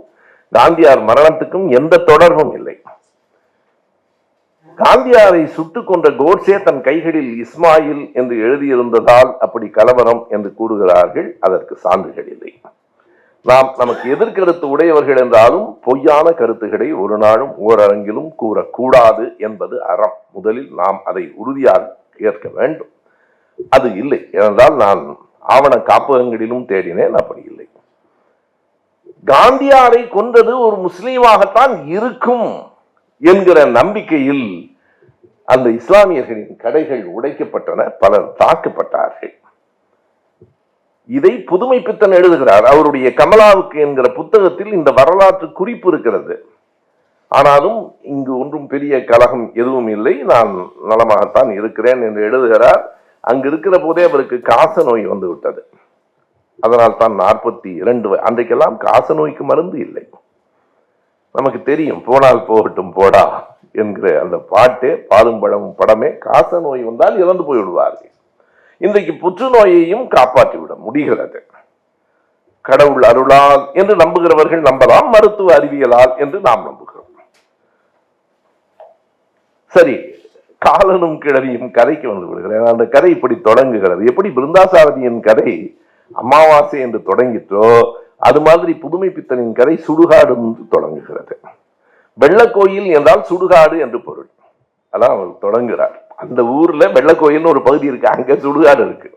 காந்தியார் மரணத்துக்கும் எந்த தொடர்பும் இல்லை. காந்தியாரை சுட்டுக் கொண்ட கோட்சே தன் கைகளில் இஸ்மாயில் என்று எழுதியிருந்ததால் அப்படி கலவரம் என்று கூறுகிறார்கள். அதற்கு சான்றுகள் இல்லை. நாம் நமக்கு எதிர்கருத்து உடையவர்கள் என்றாலும் பொய்யான கருத்துக்களை ஒரு நாளும் ஓரரங்கிலும் கூறக்கூடாது என்பது அறம். முதலில் நாம் அதை உறுதியாக ஏற்க வேண்டும். அது இல்லை ஏனென்றால் நான் ஆவண காப்பகங்களிலும் தேடினேன், அப்படி இல்லை. காந்தியாரை கொன்றது ஒரு முஸ்லீமாகத்தான் இருக்கும் என்கிற நம்பிக்கையில் அந்த இஸ்லாமியர்களின் கடைகள் உடைக்கப்பட்டன, பலர் தாக்கப்பட்டார்கள். இதை புதுமை பித்தன் எழுதுகிறார். அவருடைய கமலாவுக்கு என்கிற புத்தகத்தில் இந்த வரலாற்று குறிப்பு இருக்கிறது. ஆனாலும் இங்கு ஒன்றும் பெரிய கலகம் எதுவும் இல்லை, நான் நலமாகத்தான் இருக்கிறேன் என்று எழுதுகிறார். அங்கு இருக்கிற போதே அவருக்கு காச நோய் வந்து விட்டது. அதனால் தான் 42 அன்றைக்கெல்லாம் காச நோய்க்கு மருந்து இல்லை. நமக்கு தெரியும், போனால் போகட்டும் போடா என்கிற அந்த பாட்டே, பாலும் பழமும் படமே, காச நோய் வந்தால் இறந்து போய் விடுவார்கள். இன்றைக்கு புற்றுநோயையும் காப்பாற்றிவிட முடிகிறது. கடவுள் அருளால் என்று நம்புகிறவர்கள் நம்பலாம், மருத்துவ அறிவியலால் என்று நாம் நம்புகிறோம். சரி, காலனும் கிழவியும் கதைக்கு வந்து விடுகிறேன். அந்த கதை இப்படி தொடங்குகிறது. எப்படி பிருந்தாசாரதியின் கதை அமாவாசை என்று தொடங்கிட்டோ அது மாதிரி புதுமை பித்தனின் கதை சுடுகாடு என்று தொடங்குகிறது. வெள்ளக்கோயில் என்றால் சுடுகாடு என்று பொருள். அதான் அவர் தொடங்குகிறார். அந்த ஊர்ல வெள்ளக்கோயில் ஒரு பகுதி இருக்கு, அங்க சுடுகாடு இருக்கு.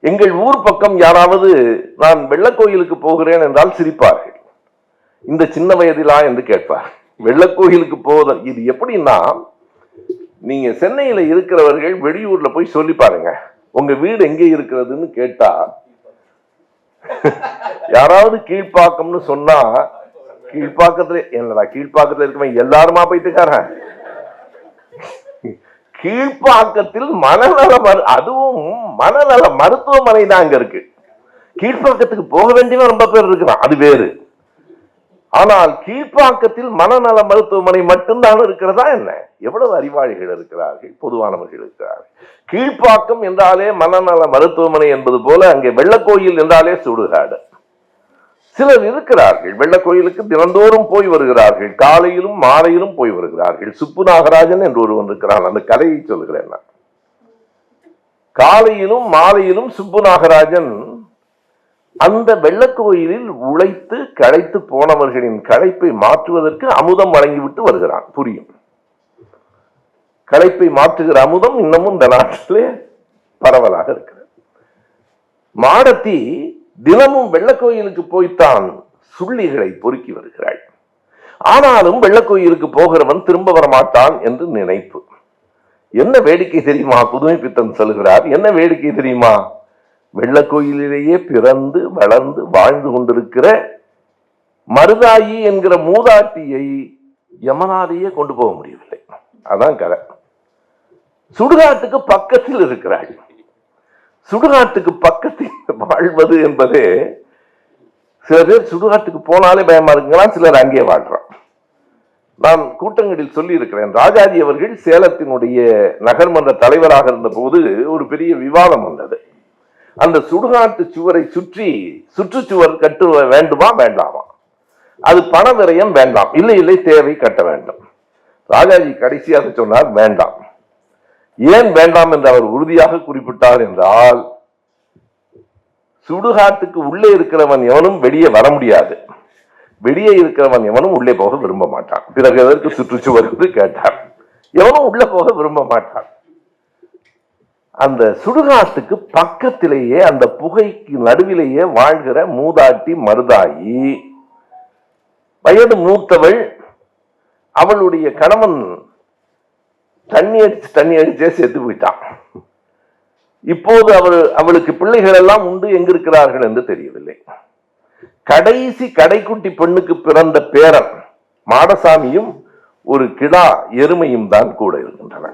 எங்கள் ஊர் பக்கம் யாராவது நான் வெள்ளக்கோயிலுக்கு போகிறேன் என்றால் சிரிப்பார்கள். இந்த சின்ன வயதிலா என்று கேட்பார். வெள்ளக்கோயிலுக்கு போத இது எப்படின்னா, நீங்க சென்னையில இருக்கிறவர்கள் வெளியூர்ல போய் சொல்லி பாருங்க, உங்க வீடு எங்கே இருக்கிறதுன்னு கேட்டா யாராவது கீழ்ப்பாக்கம்னு சொன்னா, கீழ்ப்பாக்கத்துல என்னடா கீழ்ப்பாக்கத்துல இருக்கவன் எல்லாருமா போயிட்டுக்காரன். கீழ்ப்பாக்கத்தில் அதுவும் மனநல மருத்துவமனை தான் அங்க இருக்கு. கீழ்ப்பாக்கத்துக்கு போக வேண்டியவன் ரொம்ப பேர் இருக்கிறான், அது வேறு. ஆனால் கீழ்ப்பாக்கத்தில் மனநல மருத்துவமனை மட்டும்தான் இருக்கிறதா என்ன? எவ்வளவு அறிவாளிகள் இருக்கிறார்கள், பொதுவானவர்கள் இருக்கிறார்கள். கீழ்ப்பாக்கம் என்றாலே மனநல மருத்துவமனை என்பது போல அங்கே வெள்ளக்கோயில் என்றாலே சுடுகாடு. சிலர் இருக்கிறார்கள் வெள்ளக்கோயிலுக்கு தினந்தோறும் போய் வருகிறார்கள், காலையிலும் மாலையிலும் போய் வருகிறார்கள். சுப்பு நாகராஜன் என்று ஒருவன் இருக்கிறான், அந்த கதையை சொல்கிறேன் நான். காலையிலும் மாலையிலும் சுப்பு நாகராஜன் அந்த வெள்ளக்கோயிலில் உழைத்து களைத்து போனவர்களின் களைப்பை மாற்றுவதற்கு அமுதம் வழங்கிவிட்டு வருகிறான். புரியும், களைப்பை மாற்றுகிற அமுதம் இன்னமும் இந்த நாட்டிலே பரவலாக இருக்கிறது. மாடத்தி தினமும் வெள்ளக்கோயிலுக்கு போய்த்தான் சுள்ளிகளை பொறுக்கி வருகிறாள். ஆனாலும் வெள்ளக்கோயிலுக்கு போகிறவன் திரும்ப வரமாட்டான் என்று நினைப்பு. என்ன வேடிக்கை தெரியுமா? புதுமை பித்தன் சொல்கிறார், என்ன வேடிக்கை தெரியுமா? வெள்ளக்கோயிலேயே பிறந்து வளர்ந்து வாழ்ந்து கொண்டிருக்கிற மருதாயி என்கிற மூதாட்டியை யமனாலேயே கொண்டு போக முடியவில்லை. அதான் கதை. சுடுகாட்டுக்கு பக்கத்தில் இருக்கிறாள். சுடுகாட்டுக்கு பக்கத்தில் வாழ்வது என்பதே, சில பேர் சுடுகாட்டுக்கு போனாலே பயமா இருக்குங்களா, சிலர் அங்கே வாழ்றான். நான் கூட்டங்களில் சொல்லி இருக்கிறேன், ராஜாஜி அவர்கள் சேலத்தினுடைய நகர்மன்ற தலைவராக இருந்த போது ஒரு பெரிய விவாதம் வந்தது. அந்த சுடுகாட்டு சுவரை சுற்றி சுற்றுச்சுவர் கட்ட வேண்டுமா வேண்டாமா, அது பண விரயம் வேண்டாம், இல்லை இல்லை தேவை கட்ட வேண்டும். ராஜாஜி கடைசியாக சொன்னார் வேண்டாம். ஏன் வேண்டாம் என்று அவர் உறுதியாக குறிப்பிட்டார் என்றால், சுடுகாட்டுக்கு உள்ளே இருக்கிறவன் எவனும் வெளியே வர முடியாது, வெளியே இருக்கிறவன் எவனும் உள்ளே போக விரும்ப மாட்டான். பிறகு எதற்கு சுற்றுச்சுவர் என்று கேட்டார். எவனும் உள்ளே போக விரும்ப மாட்டான். அந்த சுடுகாட்டுக்கு பக்கத்திலேயே அந்த புகைக்கு நடுவிலேயே வாழ்கிற மூதாட்டி மருதாயி, வயது மூத்தவள். அவளுடைய கணவன் தண்ணி அடிச்சே செத்து போயிட்டான். இப்போது அவளுக்கு பிள்ளைகள் எல்லாம் உண்டு, எங்க இருக்கிறார்கள் என்று தெரியவில்லை. கடைசி கடைக்குட்டி பெண்ணுக்கு பிறந்த பேரன் மாடசாமியும் ஒரு கிடா எருமையும் தான் கூட இருக்கின்றன.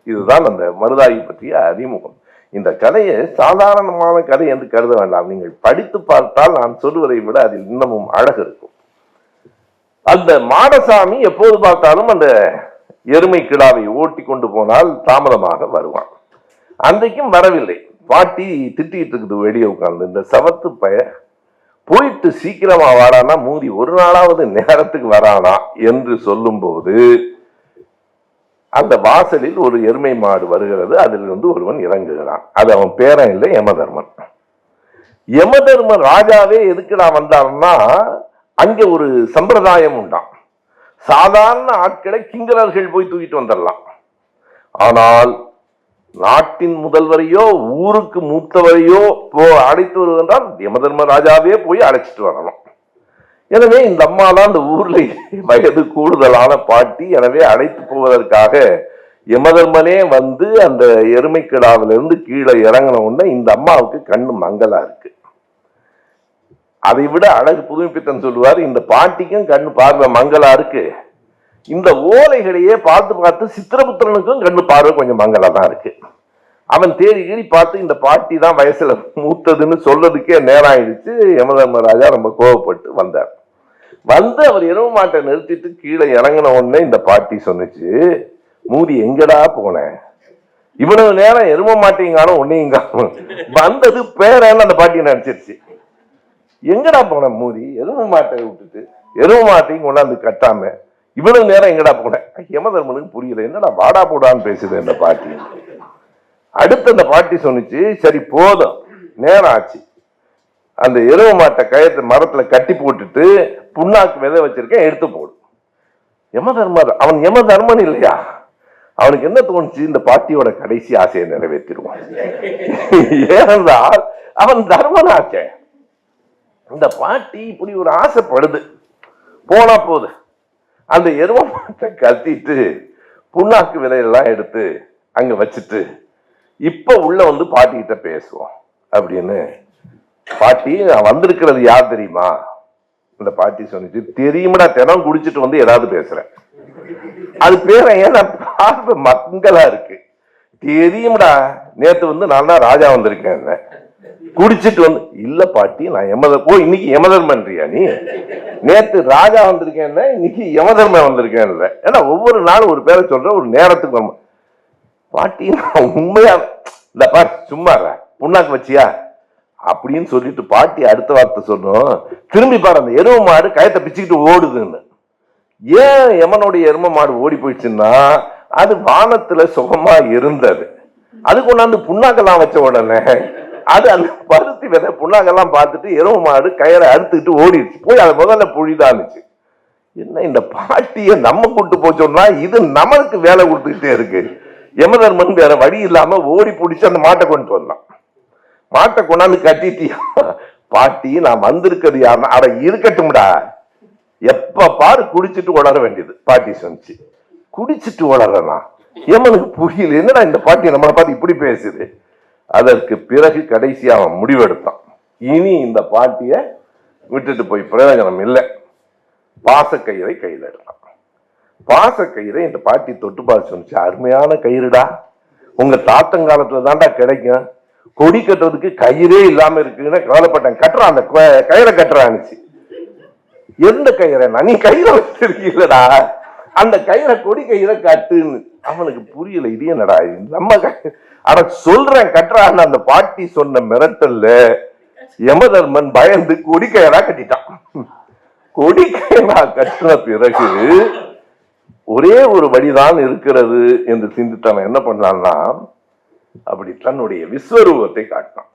இதுதான் அந்த மருதாயி பற்றிய அறிமுகம். இந்த கதையை சாதாரணமான கதை என்று கருத வேண்டாம், நீங்கள் படித்து பார்த்தால் நான் சொல்வதை விட அதில் இன்னமும் அழகு இருக்கும். அந்த மாடசாமி எப்போது பார்த்தாலும் அந்த எருமை கிடாவை ஓட்டி கொண்டு போனால் தாமதமாக வருவான். அன்றைக்கும் வரவில்லை. பாட்டி திட்டிட்டு இருக்குது வெளியே உட்கார்ந்து, இந்த சவத்து பய போயிட்டு சீக்கிரமா வாடானா, மூதி ஒரு நாளாவது நேரத்துக்கு வரானா என்று சொல்லும் போது அந்த வாசலில் ஒரு எருமை மாடு வருகிறது. அதிலிருந்து ஒருவன் இறங்குகிறான். அது அவன் பேரன் இல்லை, யமதர்மன். யமதர்மன் ராஜாவே எதுக்குடா வந்தான்னா, அங்கே ஒரு சம்பிரதாயம் உண்டாம். சாதாரண ஆட்களை கிங்கரர்கள் போய் தூக்கிட்டு வந்துடலாம். ஆனால் நாட்டின் முதல்வரையோ ஊருக்கு மூத்தவரையோ அழைத்து வருவதென்றால் யமதர்ம ராஜாவே போய் அழைச்சிட்டு வரணும். எனவே இந்த அம்மா தான் இந்த ஊர்ல வயது கூடுதலான பாட்டி. எனவே அழைத்து போவதற்காக யமதர்மனே வந்து அந்த எருமை கிடாவிலிருந்து கீழே இறங்கின உடனே இந்த அம்மாவுக்கு கண்ணு மங்கலா இருக்கு. அதை விட அழகு புதுமைப்பித்தன் சொல்லுவார், இந்த பாட்டிக்கும் கண்ணு பார்வை மங்களா இருக்கு, இந்த ஓலைகளையே பார்த்து பார்த்து சித்திரபுத்திரனுக்கும் கண்ணு பார்வை கொஞ்சம் மங்களா தான் இருக்கு. அவன் தேடி கீறி பார்த்து இந்த பாட்டி தான் வயசுல மூத்ததுன்னு சொல்றதுக்கே நேரம் ஆயிடுச்சு. யமதர்மராஜா ரொம்ப கோவப்பட்டு வந்தார். வந்து அவர் எரும மாட்டை நிறுத்திட்டு கீழே இறங்கின உடனே இந்த பாட்டி சொன்னிச்சு, மூதி எங்கடா போன, இவ்வளவு நேரம் எரும மாட்டையும் உன்னையும் காணும், வந்தது பேரன்னு அந்த பாட்டி நினைச்சிருச்சு. எங்கடா போன மூதி, எரும மாட்டை விட்டுட்டு எரும மாட்டையும் கொண்டாந்து கட்டாம இவ்வளவு நேரம் எங்கடா போன? யமதர்மனுக்கு புரியல, என்னடா வாடா போடான்னு பேசுது இந்த பாட்டி. அடுத்து அந்த பாட்டி சொன்னிச்சு, சரி போதும் நேரம் ஆச்சு, அந்த எரும மாட்டை கயத்தை மரத்துல கட்டி போட்டுட்டு புண்ணாக்கு விதை வச்சிருக்கேன், எடுத்து போடு. யமதர்மர் அவன் யமதர்மன் இல்லையா, அவனுக்கு என்ன தோணுச்சு, இந்த பாட்டியோட கடைசி ஆசையை நிறைவேற்றிடுவான். ஏனென்றால் அவன் தர்மனாச்சே. இந்த பாட்டி இப்படி ஒரு ஆசைப்படுது, போனா போது அந்த எரும மாட்டை கத்திட்டு புண்ணாக்கு விதையெல்லாம் எடுத்து அங்க வச்சுட்டு இப்ப உள்ள வந்து பாட்டிக்கிட்ட பேசுவோம் அப்படின்னு. பாட்டி நான் வந்திருக்கிறது யார் தெரியுமா? அந்த பாட்டி சொன்னிச்சு, தெரியுமாடா, தினம் குடிச்சிட்டு வந்து ஏதாவது பேசுறேன். அது பேர ஏன்னா பார்வை மங்களா இருக்கு. தெரியும்டா, நேத்து வந்து நான் தான் ராஜா வந்திருக்கேன், குடிச்சிட்டு வந்து. இல்ல பாட்டி, நான் இன்னைக்கு யமதர்மன்றியா நீ? நேத்து ராஜா வந்திருக்கேன், இன்னைக்கு யமதர்மன் வந்திருக்கேன். ஏன்னா ஒவ்வொரு நாளும் ஒரு பேரை சொல்ற, ஒரு நேரத்துக்கு வரும். பாட்டி நான் உண்மையா இந்த பாரு சும்மா புண்ணாக்கு வச்சியா அப்படின்னு சொல்லிட்டு பாட்டி அடுத்த வார்த்தை சொன்னோம், திரும்பி பாரு அந்த எரும மாடு கயத்தை பிச்சுக்கிட்டு ஓடுதுன்னு. ஏன் யமனுடைய எரும மாடு ஓடி போயிடுச்சுன்னா, அது வானத்துல சுகமா இருந்தது. அது கொண்டாந்து புண்ணாக்கெல்லாம் வச்ச உடனே அது அந்த பருத்தி விதை புண்ணாக்கெல்லாம் பார்த்துட்டு எரும மாடு கயிறை அறுத்துக்கிட்டு ஓடிடுச்சு. போய் அதை முதல்ல புழிதானுச்சு. என்ன இந்த பாட்டிய நம்ம கூட்டு போச்சோம்னா இது நமக்கு வேலை கொடுத்துக்கிட்டே இருக்கு. யமதர்மன் வேற வழி இல்லாம ஓடி பிடிச்சு அந்த மாட்டை கொண்டு வரலாம். மாட்டை கொண்டாந்து கட்டிட்டியா? பாட்டி நான் வந்திருக்கிறது யாருன்னா, அட இருக்கட்டும்டா, எப்ப பாரு குடிச்சிட்டு உளர வேண்டியது. பாட்டி சொன்னிச்சு, குடிச்சிட்டு உளறனா? யமனுக்கு புரியல, என்னடா இந்த பாட்டி நம்மளை பார்த்து இப்படி பேசுது. அதற்கு பிறகு கடைசி அவன் முடிவெடுத்தான், இனி இந்த பாட்டிய விட்டுட்டு போய் பிரயோஜனம் இல்லை. பாசக்கயிறை கையில் எடுத்தான். பாசக்கயிறை இந்த பாட்டி தொட்டு பார்த்து சொன்னிச்சு, அருமையான கயிறுடா, உங்க தாத்தங்காலத்துல தான்டா கிடைக்கும், கொடி கட்டுறதுக்கு கயிறே இல்லாம இருக்குன்னு கவலைப்பட்டேன், கட்டுறான் அந்த கயிறை கட்டுறான்னுச்சு. எந்த கயிறை? நீ கயிறை வச்சிருக்கீங்களடா, அந்த கயிறை கொடி கயிறை கட்டுன்னு. அவனுக்கு புரியல, இது என்னடா நம்ம அட சொல்றேன் கட்டுறான்னு. அந்த பாட்டி சொன்ன மிரட்டல்ல யமதர்மன் பயந்து கொடி கயிறா கட்டிட்டான். கொடி கயிறா கட்டின பிறகு ஒரே ஒரு வழிதான் இருக்கிறது என்று சிந்தித்தான். என்ன பண்ணான்னா, அப்படி தன்னுடைய விஸ்வரூபத்தை காட்டினான்.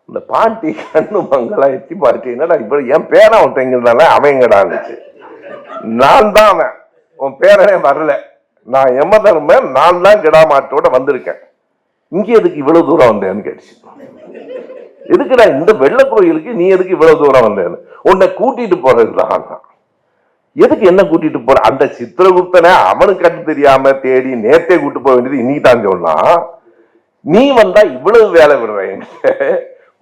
இந்த பாட்டி கண்ணு மங்களா எத்தி பாட்டி, என்னடா இப்ப என் பேரன் அவன் தங்கிருந்தானே அவங்கடான்னுச்சு. நான் தான் அவன், உன் பேரனே வரல, நான் யமதர்மன், நான் தான் கிடாமாட்டோட வந்திருக்கேன், இங்க எதுக்கு இவ்வளவு தூரம் வந்தேன்னு கேட்டுச்சு. எதுக்குடா இந்த வெள்ள கோயிலுக்கு நீ எதுக்கு இவ்வளவு தூரம் வந்தேன்னு? உன்னை கூட்டிட்டு போறதுதான். எதுக்கு என்ன கூட்டிட்டு போற? அந்த சித்திரகுப்தனை அவனுக்கு கட்டு தெரியாம தேடி நேத்தே கூட்டு போக வேண்டியது இன்னைக்கு தான் சொன்னான். நீ வந்தா இவ்வளவு வேலை விடுறேன்,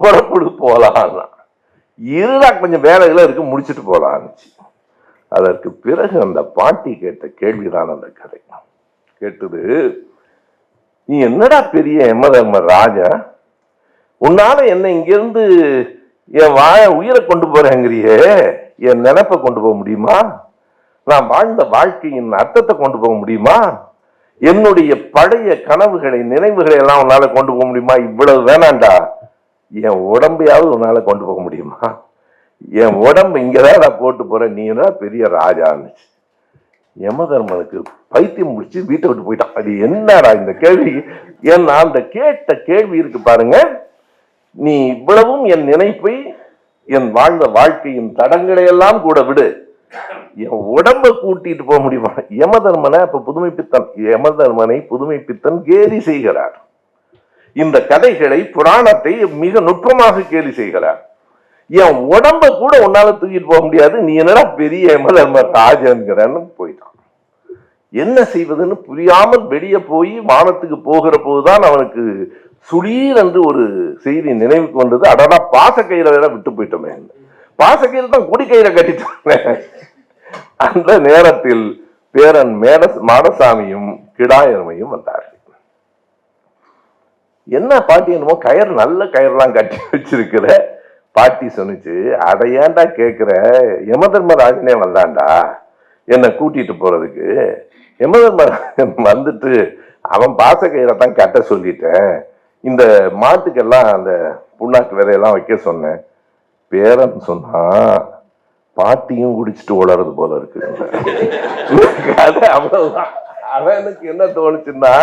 புறப்படு போலாம். இருடா கொஞ்சம் வேலைகளை இருக்கு, முடிச்சுட்டு போலான்னுச்சு. அதற்கு பிறகு அந்த பாட்டி கேட்ட கேள்விதான் அந்த கதை. கேட்டது, நீ என்னடா பெரிய யமதர்ம ராஜா, உன்னால என்ன இங்கிருந்து என் உயிரை கொண்டு போறேங்கிறியே, என் நினைப்பை கொண்டு போக முடியுமா? நான் வாழ்ந்த வாழ்க்கையின் அர்த்தத்தை கொண்டு போக முடியுமா? என்னுடைய பழைய கனவுகளை நினைவுகளை எல்லாம் உன்னால கொண்டு போக முடியுமா? இவ்வளவு வேணாண்டா, என் உடம்பையாவது உன்னால கொண்டு போக முடியுமா? என் உடம்பு இங்கதான் நான் போட்டு போறேன், நீ என்ன பெரிய ராஜான்னு. யமதர்மனுக்கு பைத்தியம் முடிச்சு வீட்டை விட்டு போயிட்டான். அது என்னடா இந்த கேள்வி? ஏன்னா அந்த கேட்ட கேள்வி இருக்கு பாருங்க, நீ இவ்வளவும் என் நினைப்பை, என் வாழ்ந்த வாழ்க்கையின் தடங்களை எல்லாம் கூட விடு, என் உடம்ப கூட்டிட்டு போக முடியுமா? யமதர்மனை அப்ப புதுமைப்பித்தன், யமதர்மனை புதுமைப்பித்தன் கேலி செய்கிறார். இந்த கதைகளை புராணத்தை மிக நுட்பமாக கேலி செய்கிறார். என் உடம்ப கூட உன்னால தூக்கிட்டு போக முடியாது, நீ என்னடா பெரிய யமதர்ம ராஜன்கிறன்னு போயிட்டான். என்ன செய்வதுன்னு புரியாமல் வெளியே போய் வானத்துக்கு போகிற போதுதான் அவனுக்கு சுளீர் என்று ஒரு செய்தி நினைவுக்கு வந்தது. அடடா, பாசக்கயிறை வேற விட்டு போயிட்டோமே, பாசக்கயிறு தான் கொடி கயிறை கட்டிட்டாங்க. அந்த நேரத்தில் பேரன் மாடசாமியும் கிடாயருமையும் வந்தார்கள். என்ன பாட்டி, என்னமோ கயிறு நல்ல கயிறுலாம் கட்டி வச்சிருக்கிற. பாட்டி சொன்னிச்சு, அடையாண்டா கேட்கிற, யமதர்மராஜனே வந்தாண்டா என்னை கூட்டிட்டு போறதுக்கு. யமதர்மராஜன் வந்துட்டு அவன் பாசக்கயிறை தான் கட்ட சொல்லிட்டேன், இந்த மாட்டுக்கெல்லாம் அந்த புண்ணாக்கு விதையெல்லாம் வைக்க சொன்னேன். பேரன் சொன்னா, பாட்டியும் குடிச்சிட்டு ஓடுறது போல இருக்கு. அவ்வளவுதான். அவனுக்கு என்ன தோணுச்சுன்னா,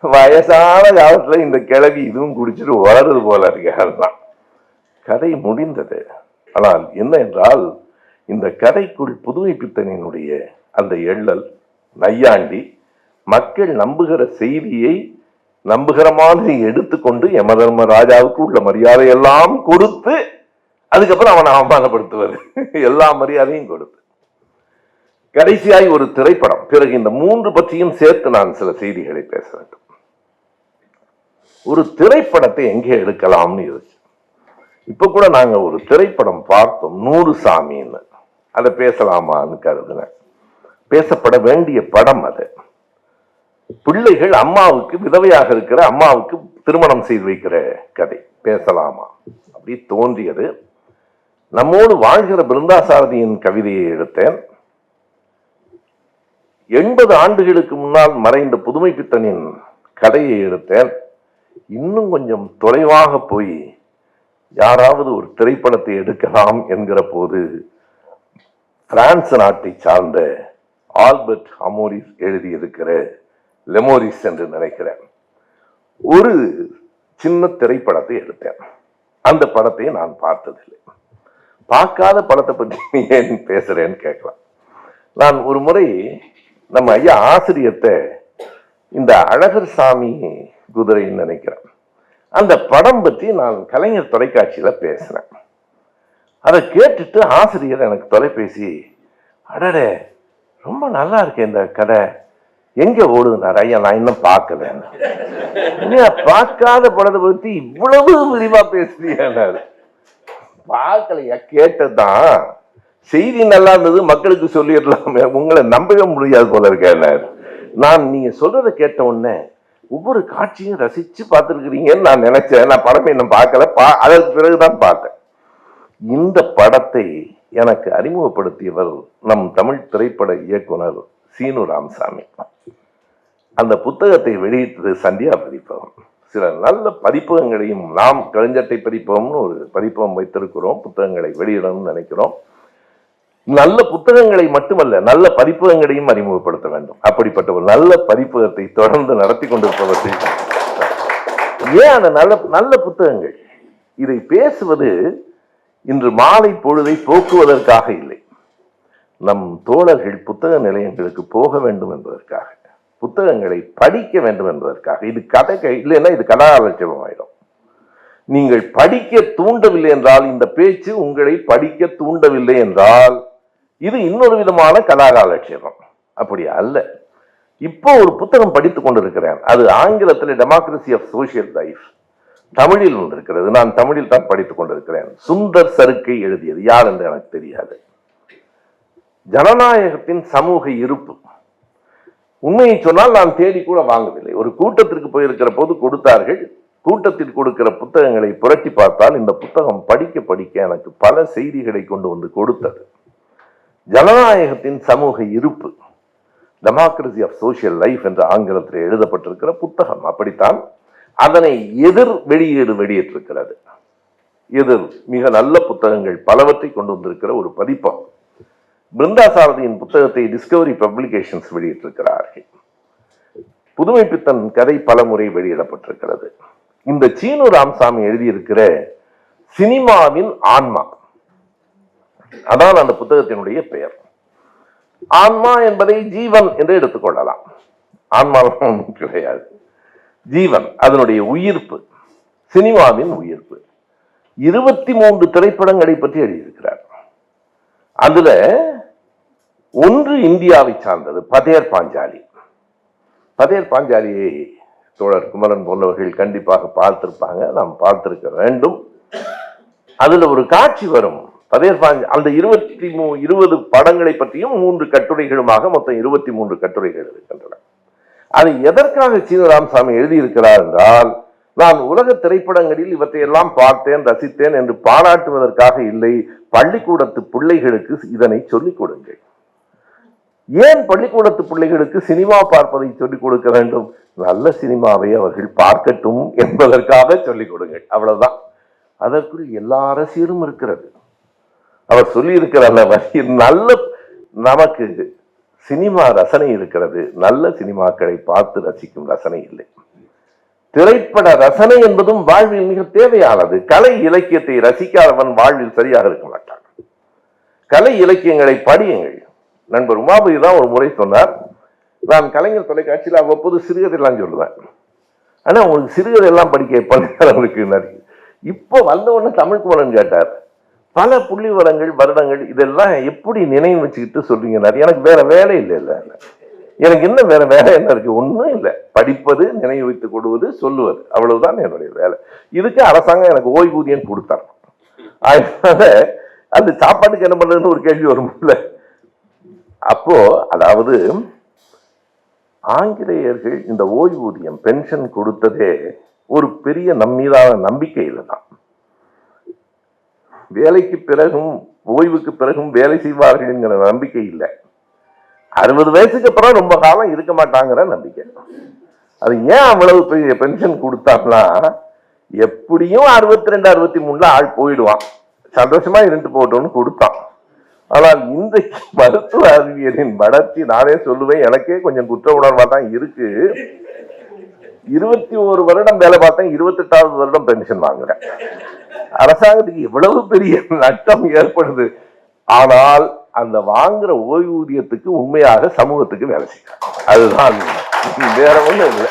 வயசான காலத்துல இந்த கிழவி இதுவும் குடிச்சிட்டு ஓடுறது போல இருக்கு. அதுதான் கதை முடிந்தது. ஆனால் என்ன என்றால், இந்த கதைக்குள் புதுமைப்பித்தனினுடைய அந்த எள்ளல் நையாண்டி மக்கள் நம்புகிற செய்தியை நம்புகிற மாதிரி எடுத்துக்கொண்டு யமதர்ம ராஜாவுக்கு உள்ள மரியாதை எல்லாம் கொடுத்து, அதுக்கப்புறம் அவனை அவமானப்படுத்துவது, எல்லா மரியாதையும் கொடுத்து. கடைசியாய் ஒரு திரைப்படம். பிறகு இந்த மூன்று பற்றியும் சேர்த்து நான் சில செய்திகளை பேச வேண்டும். ஒரு திரைப்படத்தை எங்கே எடுக்கலாம்னு யோசிச்சு, இப்ப கூட நாங்க ஒரு திரைப்படம் பார்த்தோம், 100 சாமின்னு. அதை பேசலாமான்னு கருதுனேன். பேசப்பட வேண்டிய படம் அது. பிள்ளைகள் அம்மாவுக்கு, விதவையாக இருக்கிற அம்மாவுக்கு திருமணம் செய்து வைக்கிற கதை. பேசலாமா அப்படி தோன்றியது. நம்மோடு வாழ்கிற பிருந்தாசாரதியின் கவிதையை எடுத்தேன். 80 ஆண்டுகளுக்கு முன்னால் மறைந்த புதுமை பித்தனின் கதையை எடுத்தேன். இன்னும் கொஞ்சம் தொலைவாக போய் யாராவது ஒரு திரைப்படத்தை எடுக்கலாம் என்கிற போது பிரான்ஸ் நாட்டை சார்ந்த ஆல்பர்ட் அமோரிஸ் எழுதியிருக்கிற லெமோரிஸ் என்று நினைக்கிறேன், ஒரு சின்ன திரைப்படத்தை எடுத்தேன். அந்த படத்தை நான் பார்த்ததில்லை. பார்க்காத படத்தை பற்றி ஏன் பேசுறேன்னு கேட்கலாம். நான் ஒரு முறை நம்ம ஐயா ஆசிரியத்தை இந்த அழகர் சாமி குதிரைன்னு நினைக்கிறேன், அந்த படம் பற்றி நான் கலைஞர் தொலைக்காட்சியில பேசினேன். அதை கேட்டுட்டு ஆசிரியர் எனக்கு தொலைபேசி, அடடே ரொம்ப நல்லா இருக்கு இந்த கதை, எங்க ஓடுதுனார். ஐயா நான் இன்னும் பார்க்கல. பார்க்காத படத்தை பத்தி இவ்வளவு விரிவா பேசுறீங்க. பார்க்கலையா, கேட்டதான். செய்தி நல்லா இருந்தது, மக்களுக்கு சொல்லிடலாமே, உங்களை நம்பவே முடியாது போல இருக்கேன். நான் நீங்க சொல்றதை கேட்ட உடனே ஒவ்வொரு காட்சியும் ரசிச்சு பார்த்துருக்கிறீங்கன்னு நான் நினைச்சேன். நான் படமே இன்னும் பார்க்கல, அதற்கு பிறகுதான் பார்த்தேன். இந்த படத்தை எனக்கு அறிமுகப்படுத்தியவர் நம் தமிழ் திரைப்பட இயக்குனர் சீனு ராமசாமி. அந்த புத்தகத்தை வெளியிட்டது சந்தியா பதிப்பகம். சில நல்ல பதிப்பகங்களையும், நாம் கலைஞட்டை பதிப்பகம்னு ஒரு பதிப்பகம் வைத்திருக்கிறோம், புத்தகங்களை வெளியிடணும்னு நினைக்கிறோம். நல்ல புத்தகங்களை மட்டுமல்ல, நல்ல பதிப்பகங்களையும் அறிமுகப்படுத்த வேண்டும். அப்படிப்பட்ட ஒரு நல்ல பதிப்பகத்தை தொடர்ந்து நடத்தி கொண்டிருப்பவர்கள் ஏன் அந்த நல்ல நல்ல புத்தகங்கள். இதை பேசுவது இன்று மாலை பொழுதை போக்குவதற்காக இல்லை, நம் தோழர்கள் புத்தக நிலையங்களுக்கு போக வேண்டும் என்பதற்காக, புத்தகங்களை படிக்க வேண்டும் என்பதற்காக. இது கதை இல்லைன்னா இது கலாலட்சேபம் ஆயிடும். நீங்கள் படிக்க தூண்டவில்லை என்றால், இந்த பேச்சு உங்களை படிக்க தூண்டவில்லை என்றால், இது இன்னொரு விதமான கலாகாலட்சேபம். அப்படி அல்ல. இப்போ ஒரு புத்தகம் படித்துக் கொண்டிருக்கிறேன், அது ஆங்கிலத்தில் டெமோக்ரசி ஆஃப் சோசியல் லைஃப், தமிழில் வந்திருக்கிறது. நான் தமிழில் தான் படித்துக் கொண்டிருக்கிறேன். சுந்தர் சருக்கை எழுதியது, யார் என்று எனக்கு தெரியாது. ஜனநாயகத்தின் சமூக இருப்பு. உண்மையை சொன்னால் நான் தேடி கூட வாங்கவில்லை. ஒரு கூட்டத்திற்கு போயிருக்கிற போது கொடுத்தார்கள். கூட்டத்தில் கொடுக்கிற புத்தகங்களை புரட்டி பார்த்தால் இந்த புத்தகம் படிக்க படிக்க எனக்கு பல செய்திகளை கொண்டு வந்து கொடுத்தது. ஜனநாயகத்தின் சமூக இருப்பு, டெமோக்ரசி ஆஃப் சோசியல் லைஃப் என்ற ஆங்கிலத்தில் எழுதப்பட்டிருக்கிற புத்தகம். அப்படித்தான் அதனை எதிர் வெளியீடு வெளியிட்டிருக்கிறது. எதிர் மிக நல்ல புத்தகங்கள் பலவற்றை கொண்டு வந்திருக்கிற ஒரு பதிப்பகம். பிருந்தாசாரதியின் புத்தகத்தை டிஸ்கவரி பப்ளிகேஷன்ஸ் வெளியிட்டிருக்கிறார்கள். புதுமை பித்தன் கதை பல முறை வெளியிடப்பட்டிருக்கிறது. இந்த சீனு ராமசாமி எழுதியிருக்கிற சினிமாவின் ஆன்மா, அதான் அந்த புத்தகத்தினுடைய பெயர். ஆன்மா என்பதை ஜீவன் என்று எடுத்துக்கொள்ளலாம். ஆன்மா கிடையாது, ஜீவன், அதனுடைய உயிர்ப்பு, சினிமாவின் உயிர்ப்பு. 23 திரைப்படங்களை பற்றி எழுதியிருக்கிறார். அதுல ஒன்று இந்தியாவை சார்ந்தது, பதேர் பாஞ்சாலி. பதேர் பாஞ்சாலியை தோழர் குமரன் போன்றவர்கள் கண்டிப்பாக பார்த்திருப்பாங்க, நாம் பார்த்திருக்க வேண்டும். அதுல ஒரு காட்சி வரும், பதேர் பாஞ்சாலி. அந்த 20 படங்களை பற்றியும் 3 கட்டுரைகளுமாக மொத்தம் 23 கட்டுரைகள் இருக்கின்றன. அதை எதற்காக சீனு ராமசாமி எழுதியிருக்கிறார் என்றால், நான் உலக திரைப்படங்களில் இவற்றையெல்லாம் பார்த்தேன், ரசித்தேன் என்று பாராட்டுவதற்காக இல்லை, பள்ளிக்கூடத்து பிள்ளைகளுக்கு இதனை சொல்லிக் கொடுங்கள். ஏன் பள்ளிக்கூடத்து பிள்ளைகளுக்கு சினிமா பார்ப்பதை சொல்லிக் கொடுக்க வேண்டும்? நல்ல சினிமாவை அவர்கள் பார்க்கட்டும் என்பதற்காக சொல்லிக் கொடுங்கள், அவ்வளவுதான். அதற்குள் எல்லா அரசியலும் இருக்கிறது. அவர் சொல்லி இருக்கிற நல்ல, நமக்கு சினிமா ரசனை இருக்கிறது, நல்ல சினிமாக்களை பார்த்து ரசிக்கும் ரசனை இல்லை. திரைப்பட ரசனை என்பதும் வாழ்வில் மிக தேவையானது. கலை இலக்கியத்தை ரசிக்காதவன் வாழ்வில் சரியாக இருக்க மாட்டான். கலை இலக்கியங்களை படியுங்கள். நண்பர் உமாபதி தான் ஒரு முறை சொன்னார், நான் கலைஞர் தொலைக்காட்சியில் அவ்வப்போது சிறுகதையெல்லாம் சொல்லுவேன், ஆனா உங்களுக்கு சிறுகதை எல்லாம் படிக்க பண்ண அவருக்கு இப்போ வந்த உடனே தமிழ் குமரன் கேட்டார், பல புள்ளி விவரங்கள் வருடங்கள் இதெல்லாம் எப்படி நினைவு வச்சுக்கிட்டு சொல்றீங்க? எனக்கு வேற வேலை இல்லை. எனக்கு என்ன வேற வேலை என்ன இருக்கு? ஒன்றும் இல்லை. படிப்பது, நினைவு வைத்துக் கொள்வது, சொல்லுவது, அவ்வளவுதான் என்னுடைய வேலை. இதுக்கு அரசாங்கம் எனக்கு ஓய்வூதியம் கொடுத்தாங்க. அதனால அந்த சாப்பாட்டுக்கு என்ன பண்றதுன்னு ஒரு கேள்வி வரும்ல. அப்போ அதாவது ஆங்கிலேயர்கள் இந்த ஓய்வூதியம் பென்ஷன் கொடுத்ததே ஒரு பெரிய நம்மீதான நம்பிக்கையில தான். வேலைக்கு பிறகும் ஓய்வுக்கு பிறகும் வேலை செய்வார்கள் என்கிற நம்பிக்கை இல்லை. 60 வயசுக்கு அப்புறம் ரொம்ப காலம் இருக்க மாட்டாங்கிற நம்பிக்கை. அது ஏன் அவ்வளவு பெரிய பென்ஷன் கொடுத்தாங்கன்னா, எப்படியும் 62 63 ஆள் போயிடுவான், சந்தோஷமா இருந்துட்டு போட்டோம்னு கொடுத்தான். ஆனால் இன்றைக்கு மருத்துவ அறிவியலின் வளர்ச்சி, நானே சொல்லுவேன், எனக்கே கொஞ்சம் குற்ற உணர்வா தான் இருக்கு. 21 வருடம் வேலை பார்த்தேன், 28வது வருடம் பென்ஷன் வாங்குறேன். அரசாங்கத்துக்கு எவ்வளவு பெரிய நட்டம் ஏற்படுது. ஆனால் அந்த வாங்குற ஓய்வூதியத்துக்கு உண்மையாக சமூகத்துக்கு வேலை செய்யணும். அதுதான், வேற ஒண்ணும் இல்லை.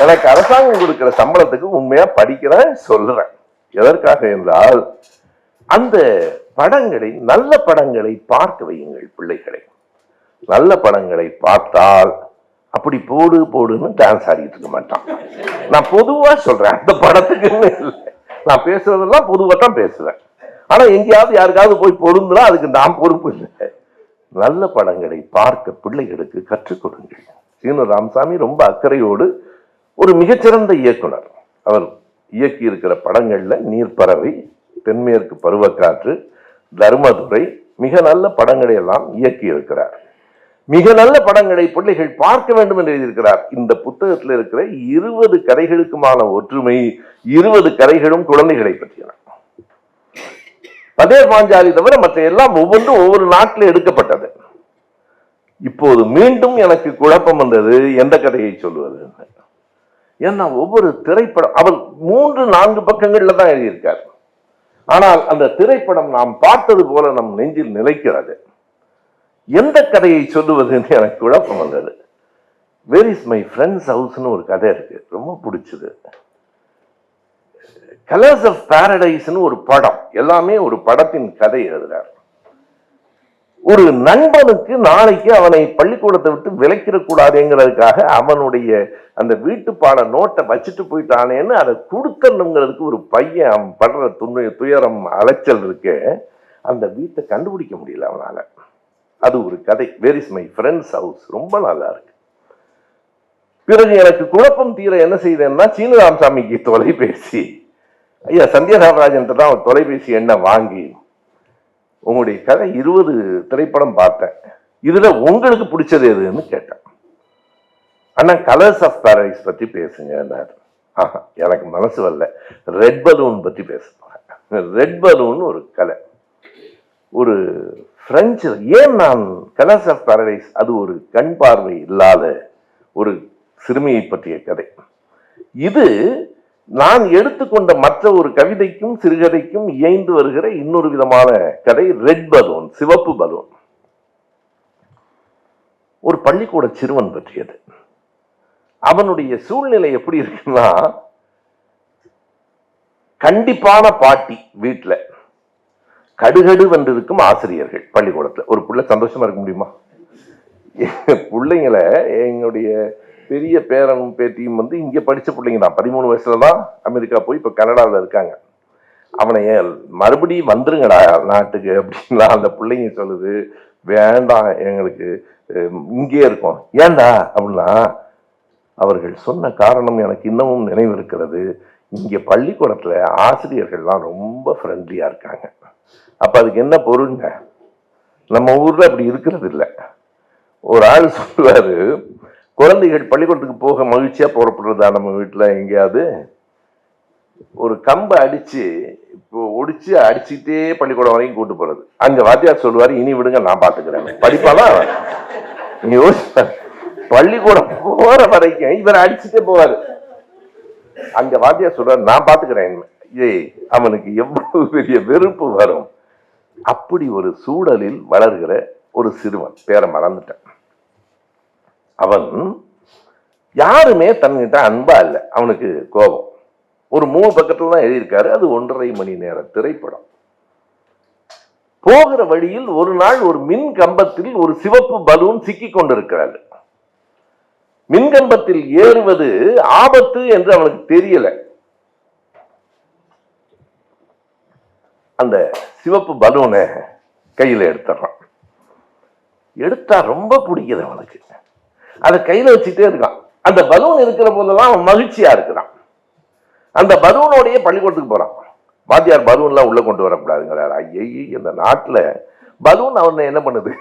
எனக்கு அரசாங்கம் கொடுக்கிற சம்பளத்துக்கு உண்மையா படிக்கிறேன், சொல்றேன். எதற்காக என்றால், அந்த படங்களை, நல்ல படங்களை பார்க்க வையுங்கள் பிள்ளைகளை. நல்ல படங்களை பார்த்தால் அப்படி போடுன்னு டான்ஸ் ஆடிட்டு இருக்க மாட்டான். நான் பொதுவா சொல்றேன், அந்த படத்துக்குன்னு இல்லை. நான் பேசுறதெல்லாம் பொதுவா தான் பேசுவேன். ஆனா எங்கேயாவது யாருக்காவது போய் பொருந்துனா அதுக்கு நான் பொறுப்பு இல்லை. நல்ல படங்களை பார்க்க பிள்ளைகளுக்கு கற்றுக் கொடுங்கள். சீனு ராமசாமி ரொம்ப அக்கறையோடு ஒரு மிகச்சிறந்த இயக்குனர். அவர் இயக்கி இருக்கிற படங்கள்ல நீர்ப்பறவை, தென்மேற்கு பருவக்காற்று, தர்மதுரை, மிக நல்ல படங்களை எல்லாம் இயக்கி இருக்கிறார். மிக நல்ல படங்களை பிள்ளைகள் பார்க்க வேண்டும் என்று எழுதியிருக்கிறார். இந்த புத்தகத்தில் இருக்கிற 20 கதைகளுக்குமான ஒற்றுமை, 20 கதைகளும் குழந்தைகளை பற்றியன. பதேர் பாஞ்சாலி தவிர மற்ற எல்லாம் ஒவ்வொன்றும் ஒவ்வொரு நாட்டில் எடுக்கப்பட்டது. இப்போது மீண்டும் எனக்கு குழப்பம் வந்தது, எந்த கதையை சொல்லுவது. ஏன்னா ஒவ்வொரு திரைப்படம் அவர் 3-4 பக்கங்கள்ல தான் எழுதியிருக்கார். ஆனால் அந்த திரைப்படம் நாம் பார்த்தது போல நம் நெஞ்சில் நிலைக்கிறது. எந்த கதையை சொல்லுவதுன்னு எனக்கு குழப்பம் வந்தது. வேர் இஸ் மை ஃப்ரெண்ட்ஸ் ஹவுஸ்னு ஒரு கதை இருக்கு, ரொம்ப பிடிச்சது. கலர்ஸ் ஆஃப் பாரடைஸ்னு ஒரு படம், எல்லாமே ஒரு படத்தின் கதை எழுதுறார். ஒரு நண்பனுக்கு நாளைக்கு அவனை பள்ளிக்கூடத்தை விட்டு விலக்கிடக்கூடாதுங்கிறதுக்காக அவனுடைய அந்த வீட்டு பாட நோட்டை வச்சுட்டு போயிட்டானேன்னு அதை கொடுக்கணுங்கிறதுக்கு ஒரு பையன் அவன் படுற துயரம், அலைச்சல் இருக்கு. அந்த வீட்டை கண்டுபிடிக்க முடியல அவனால. அது ஒரு கதை, where is my friend's house, ரொம்ப நல்லா இருக்கு. பிறகு எனக்கு குழப்பம் தீர என்ன செய்தேன்னா, சீனு ராமசாமிக்கு தொலைபேசி, ஐயா சந்தியராமராஜன் தான் தொலைபேசி எண்ணை வாங்கி, உங்களுடைய கதை 20 திரைப்படம் பார்த்தேன், இதுல உங்களுக்கு பிடிச்சது எதுன்னு கேட்டேன். அண்ணா கலர்ஸ் ஆஃப் பாரடைஸ் பத்தி பேசுங்க. எனக்கு மனசு வரல, ரெட் பலூன் பத்தி பேசுவாங்க. ரெட் பலூன் ஒரு கலை, ஒரு பிரெஞ்சு. ஏன் நான் கலர்ஸ் ஆஃப் பாரடைஸ், அது ஒரு கண் பார்வை இல்லாத ஒரு சிறுமியை பற்றிய கதை. இது நான் எடுத்துக்கொண்ட மற்ற ஒரு கவிதைக்கும் சிறுகதைக்கும் இயைந்து வருகிற இன்னொரு விதமான கதை, ரெட் பலூன், சிவப்பு பலூன். ஒரு பள்ளிக்கூட சிறுவன் பற்றியது. அவனுடைய சூழ்நிலை எப்படி இருக்குன்னா, கண்டிப்பான பாட்டி வீட்டுல, கடுகடு வென்றிருக்கும் ஆசிரியர்கள் பள்ளிக்கூடத்துல. ஒரு பிள்ளை சந்தோஷமா இருக்க முடியுமா? பிள்ளைங்களை, எங்களுடைய பெரிய பேரனும் பேத்தியும் இங்க படிச்ச பிள்ளைங்க தான். 13 வயசுலதான் அமெரிக்கா போய் இப்ப கனடாவில் இருக்காங்க. அவனை மறுபடியும் வந்துருங்கடா நாட்டுக்கு அப்படின்னா அந்த பிள்ளைங்க சொல்லுது, வேண்டாம் எங்களுக்கு இங்கே இருக்கும். ஏண்டா அப்படின்னா, அவர்கள் சொன்ன காரணம் எனக்கு இன்னமும் நினைவு இருக்கிறது. இங்க பள்ளிக்கூடத்துல ஆசிரியர்கள்லாம் ரொம்ப ஃப்ரெண்ட்லியா இருக்காங்க. அப்ப அதுக்கு என்ன பொருளுங்க? நம்ம ஊர்ல அப்படி இருக்கிறது இல்லை. ஒரு ஆள் சொல்லுவாரு, குழந்தைகள் பள்ளிக்கூடத்துக்கு போக மகிழ்ச்சியா புறப்படுறதா நம்ம வீட்டுல எங்கேயாவது ஒரு கம்பை அடிச்சு இப்போ ஒடிச்சு அடிச்சுட்டே பள்ளிக்கூடம் வரைக்கும் கூட்டு போறது. அங்க வாத்தியார் சொல்லுவாரு, இனி விடுங்க நான் பாத்துக்கிறேன். படிப்பானா? நீங்க யோசிப்பாரு, பள்ளிக்கூடம் போற வரைக்கும் இவர் அடிச்சுட்டே போவாரு. அங்க வாத்தியார் சொல்றாரு, நான் பாத்துக்கிறேன். அவனுக்கு எவ்வளவு பெரிய வெறுப்பு வரும். அப்படி ஒரு சூழலில் வளர்கிற ஒரு சிறுவன், பேரை மறந்துட்டேன். அவன் யாருமே தன்கிட்ட அன்பா இல்லை, அவனுக்கு கோபம். ஒரு 3 பக்கத்துல தான் எழுதியிருக்காரு. அது 1.5 மணி நேர திரைப்படம். போகிற வழியில் ஒரு நாள் ஒரு மின் கம்பத்தில் ஒரு சிவப்பு பலூன் சிக்கிக் கொண்டிருக்கிறது. மின்கம்பத்தில் ஏறுவது ஆபத்து என்று அவனுக்கு தெரியல. அந்த சிவப்பு பலூனை கையில எடுத்துறான். எடுத்தா ரொம்ப பிடிக்குது அவனுக்கு. அதை கையில வச்சுட்டே இருக்கான். அந்த பலூன் இருக்கிற போதெல்லாம் அவன் மகிழ்ச்சியா இருக்கிறான். அந்த பலூனோடைய பள்ளிக்கூடத்துக்கு போறான். வாத்தியார் பலூன்லாம் உள்ள கொண்டு வரக்கூடாதுங்கிறார். ஐயே, இந்த நாட்டுல பலூன் அவனை என்ன பண்ணுது?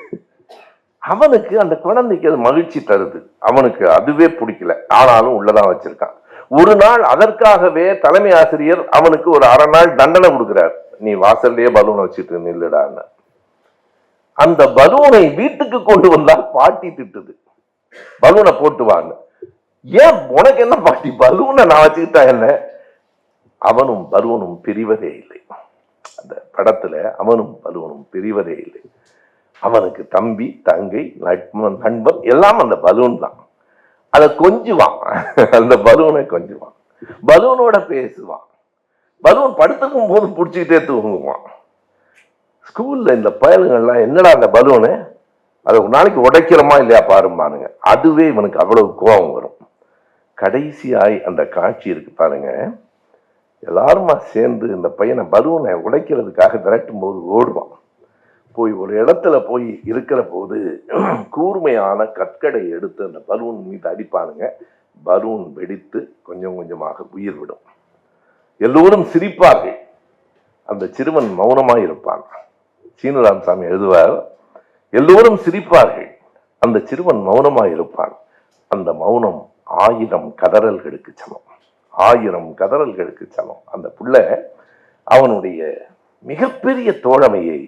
அவனுக்கு அந்த குழந்தைக்கு அது மகிழ்ச்சி தருது. அவனுக்கு அதுவே பிடிக்கல, ஆனாலும் உள்ளதான் வச்சிருக்கான். ஒரு நாள் அதற்காகவே தலைமை ஆசிரியர் அவனுக்கு ஒரு அரை நாள் தண்டனை கொடுக்கிறார். நீ வாசல்லையே பலூனை வச்சுட்டு நில்லுடான்னு. அந்த பலூனை வீட்டுக்கு கொண்டு வந்தால் பாட்டி திட்டுது, பலூனை போட்டு வாங்க. ஏன் உனக்கு என்ன பாட்டி, பலூனை நான் வச்சுக்கிட்டா என்ன? அவனும் பலூனும் பிரிவதே இல்லை. அந்த படத்துல அவனும் பலூனும் பிரிவதே இல்லை. அவனுக்கு தம்பி, தங்கை, நண்பன் எல்லாம் அந்த பலூன் தான். அதை கொஞ்சுவான், அந்த பலூனை கொஞ்சுவான், பலூனோட பேசுவான். பலூன் படுத்துக்கும் போது பிடிச்சிக்கிட்டே தூங்குவான். ஸ்கூல்ல இந்த பயலுங்கள்லாம் என்னடா அந்த பலூனு, அதை ஒரு நாளைக்கு உடைக்கிறோமா இல்லையா பாருமானுங்க. அதுவே இவனுக்கு அவ்வளவு கோபம் வரும். கடைசியாய் அந்த காட்சி இருக்கு பாருங்க. எல்லாருமா சேர்ந்து இந்த பையனை பலூனை உடைக்கிறதுக்காக விரட்டும் போது ஓடுவான். போய் ஒரு இடத்துல போய் இருக்கிற போது கூர்மையான கற்கடை எடுத்து அந்த பலூன் மீது அடிப்பானுங்க. பலூன் வெடித்து கொஞ்சம் கொஞ்சமாக உயிர் விடும். எல்லோரும் சிரிப்பார்கள். அந்த சிறுவன் மௌனமாய் இருப்பான். சீனுராமசாமி எழுதுவார், எல்லோரும் சிரிப்பார்கள், அந்த சிறுவன் மௌனமாய் இருப்பான். அந்த மௌனம் 1000 கதறல்களுக்கு சமம். 1000 கதறல்களுக்கு சமம். அந்த புள்ள அவனுடைய மிகப்பெரிய தோழமையை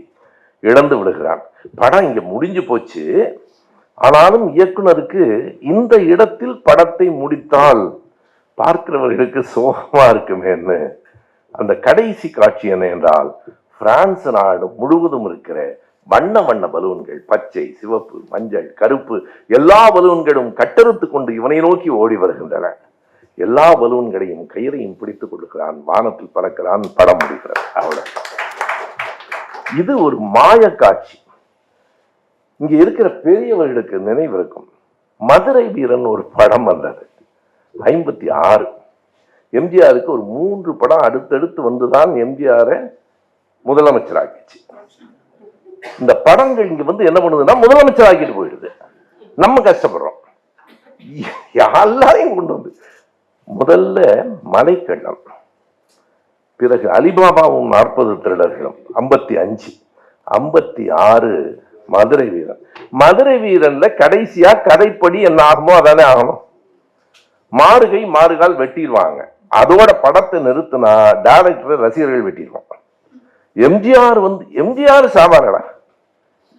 இழந்து விடுகிறான். படம் இங்க முடிஞ்சு போச்சு. ஆனாலும் இயக்குனருக்கு இந்த இடத்தில் படத்தை முடித்தால் பார்க்கிறவர்களுக்கு சோகமா இருக்குமேன்னு அந்த கடைசி காட்சி என்ன என்றால், பிரான்ஸ் நாடு முழுவதும் இருக்கிற வண்ண வண்ண பலூன்கள், பச்சை, சிவப்பு, மஞ்சள், கருப்பு, எல்லா பலூன்களும் கட்டறுத்து கொண்டு இவனை நோக்கி ஓடி வருகின்றன. எல்லா பலூன்களையும் கயிறையும் பிடித்துக் கொள்கிறான், வானத்தில் பறக்கிறான், படம் முடிக்கிறான். அவ்வளவு. இது ஒரு மாய காட்சி. இங்க இருக்கிற பெரியவர்களுக்கு நினைவு இருக்கும், மதுரை வீரன் ஒரு படம் வந்தது 56. எம்ஜிஆருக்கு ஒரு 3 படம் அடுத்தடுத்து வந்துதான் எம்ஜிஆரை முதலமைச்சராக்கிச்சு. இந்த படங்கள் இங்க வந்து என்ன பண்ணுதுன்னா முதலமைச்சர் ஆக்கிட்டு போயிடுது. நம்ம கஷ்டப்படுறோம். எல்லாரையும் கொண்டு வந்து முதல்ல மலைக்கள்ளம், பிறகு அலிபாபாவும் 40 திருடர்களும் 55, 56 மதுரை வீரன். மதுரை வீரன்ல கடைசியா கதைப்படி என்ன ஆகுமோ அதானே ஆகணும். மாறுகை மாறுகால் வெட்டிடுவாங்க. அதோட படத்தை நிறுத்தினா டைரக்டர் ரசிகர்கள் வெட்டிடுவாங்க. எம்ஜிஆர் வந்து எம்ஜிஆர் சாமானடா,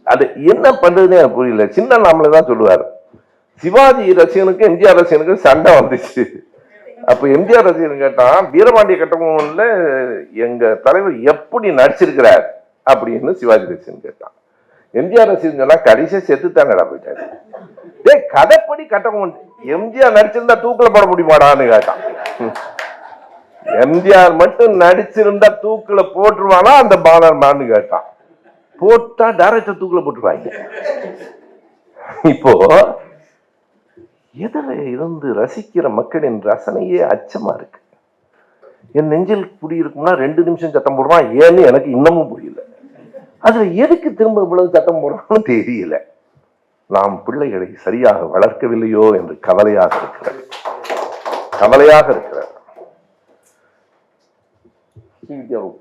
அது என்ன பண்றதுன்னு எனக்கு புரியல. சின்ன நாமளதான் சொல்லுவார், சிவாஜி ரசிகனுக்கு எம்ஜிஆர் ரசிகனுக்கு சண்டை வந்துச்சு. அப்ப எம்ஜிஆர் ரசிகன் கேட்டான், வீரபாண்டிய கட்டபொம்மன்ல எங்க தலைவர் எப்படி நடிச்சிருக்கிறார் அப்படின்னு சிவாஜி ரசிகன் கேட்டான். எம்ஜிஆர் ரசிகன் சொன்னா கடைசியா செத்துத்தானடா போயிட்டாரு. கதைப்படி கட்டபொம்மன் எம்ஜிஆர் நடிச்சிருந்தா தூக்கில போட முடியுமாடான்னு கேட்டான். எம்ஜிஆர் மட்டும் நடிச்சிருந்தா தூக்கில போட்டுருவானா அந்த பாலர்மான்னு கேட்டான். போட்டா டைரக்டர் தூக்கில போட்டுருவாங்க. இப்போ எதிர இருந்து ரசிக்கிற மக்களின் ரசனையே அச்சமா இருக்கு. என் நெஞ்சில் குடியிருக்கும்னா 2 நிமிஷம் சத்தம் போடுறான், ஏன்னு எனக்கு இன்னமும் புரியல. அதுல எதுக்கு திரும்ப இவ்வளவு சத்தம் போடுறான்னு தெரியல. நாம் பிள்ளைகளை சரியாக வளர்க்கவில்லையோ என்று கவலையாக இருக்கிறார்.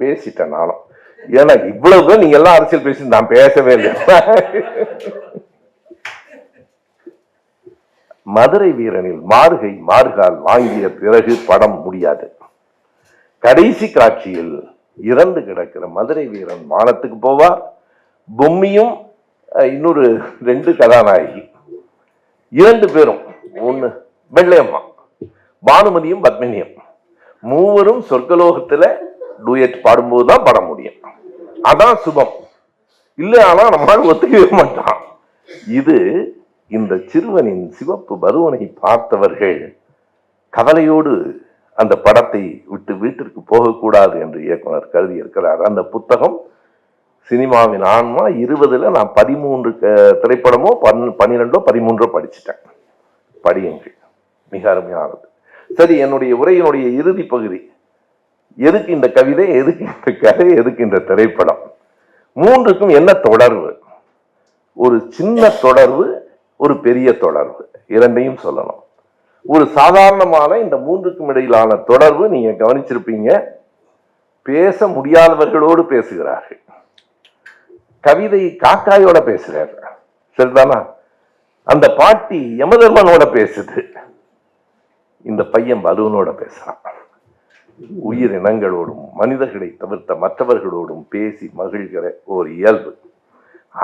பேசிட்டேன் நானும். ஏன்னா இவ்வளவு நீங்க எல்லாம் அரசியல் பேசி நான் பேசவே இல்லை. மதுரை வீரனில் மாறுகை மாறுகால் வாங்கிய பிறகு படம் முடியாது. கடைசி காட்சியில் இறந்து கிடக்கிற மதுரை வீரன் வானத்துக்கு போவார். பொம்மியும் இன்னொரு 2 கதாநாயகி, 2 பேரும், ஒண்ணு வெள்ளையம்மா, பானுமதியும் பத்மினியும், மூவரும் சொர்க்கலோகத்துல டூயட் பாடும்போதுதான் படம் முடியும். அதான் சுபம். இல்ல ஆனா நம்மளால ஒத்துக்கவே மாட்டான். இது இந்த சிறுவனின் சிவப்பு பலூனை பார்த்தவர்கள் கவலையோடு அந்த படத்தை விட்டு வீட்டிற்கு போகக்கூடாது என்று இயக்குனர் கருதி இருக்கிறார். அந்த புத்தகம் சினிமாவின் ஆன்மா 20ல் நான் 13 திரைப்படமோ 12 13 படிச்சுட்டேன். படியுங்கள், மிக அருமையானது. சரி, என்னுடைய உரையினுடைய இறுதி பகுதி, எதுக்கு இந்த கவிதை, எதுக்கு இந்த கதை, எதுக்கு இந்த திரைப்படம், மூன்றுக்கும் என்ன தொடர்பு? ஒரு சின்ன தொடர்பு, ஒரு பெரிய தொடர்பு, இரண்டையும் சொல்லணும். ஒரு சாதாரணமான இந்த மூன்றுக்கும் இடையிலான தொடர்பு நீங்க கவனிச்சிருப்பீங்க, பேச முடியாதவர்களோடு பேசுகிறார்கள். கவிதை காக்காயோட பேசுறாரு, சரிதானா? அந்த பாட்டி யமதர்மனோட பேசுது, இந்த பையன் பலூனோட பேசுறான். உயிரினங்களோடும் மனிதர்களை தவிர்த்த மற்றவர்களோடும் பேசி மகிழ்கிற ஒரு இயல்பு,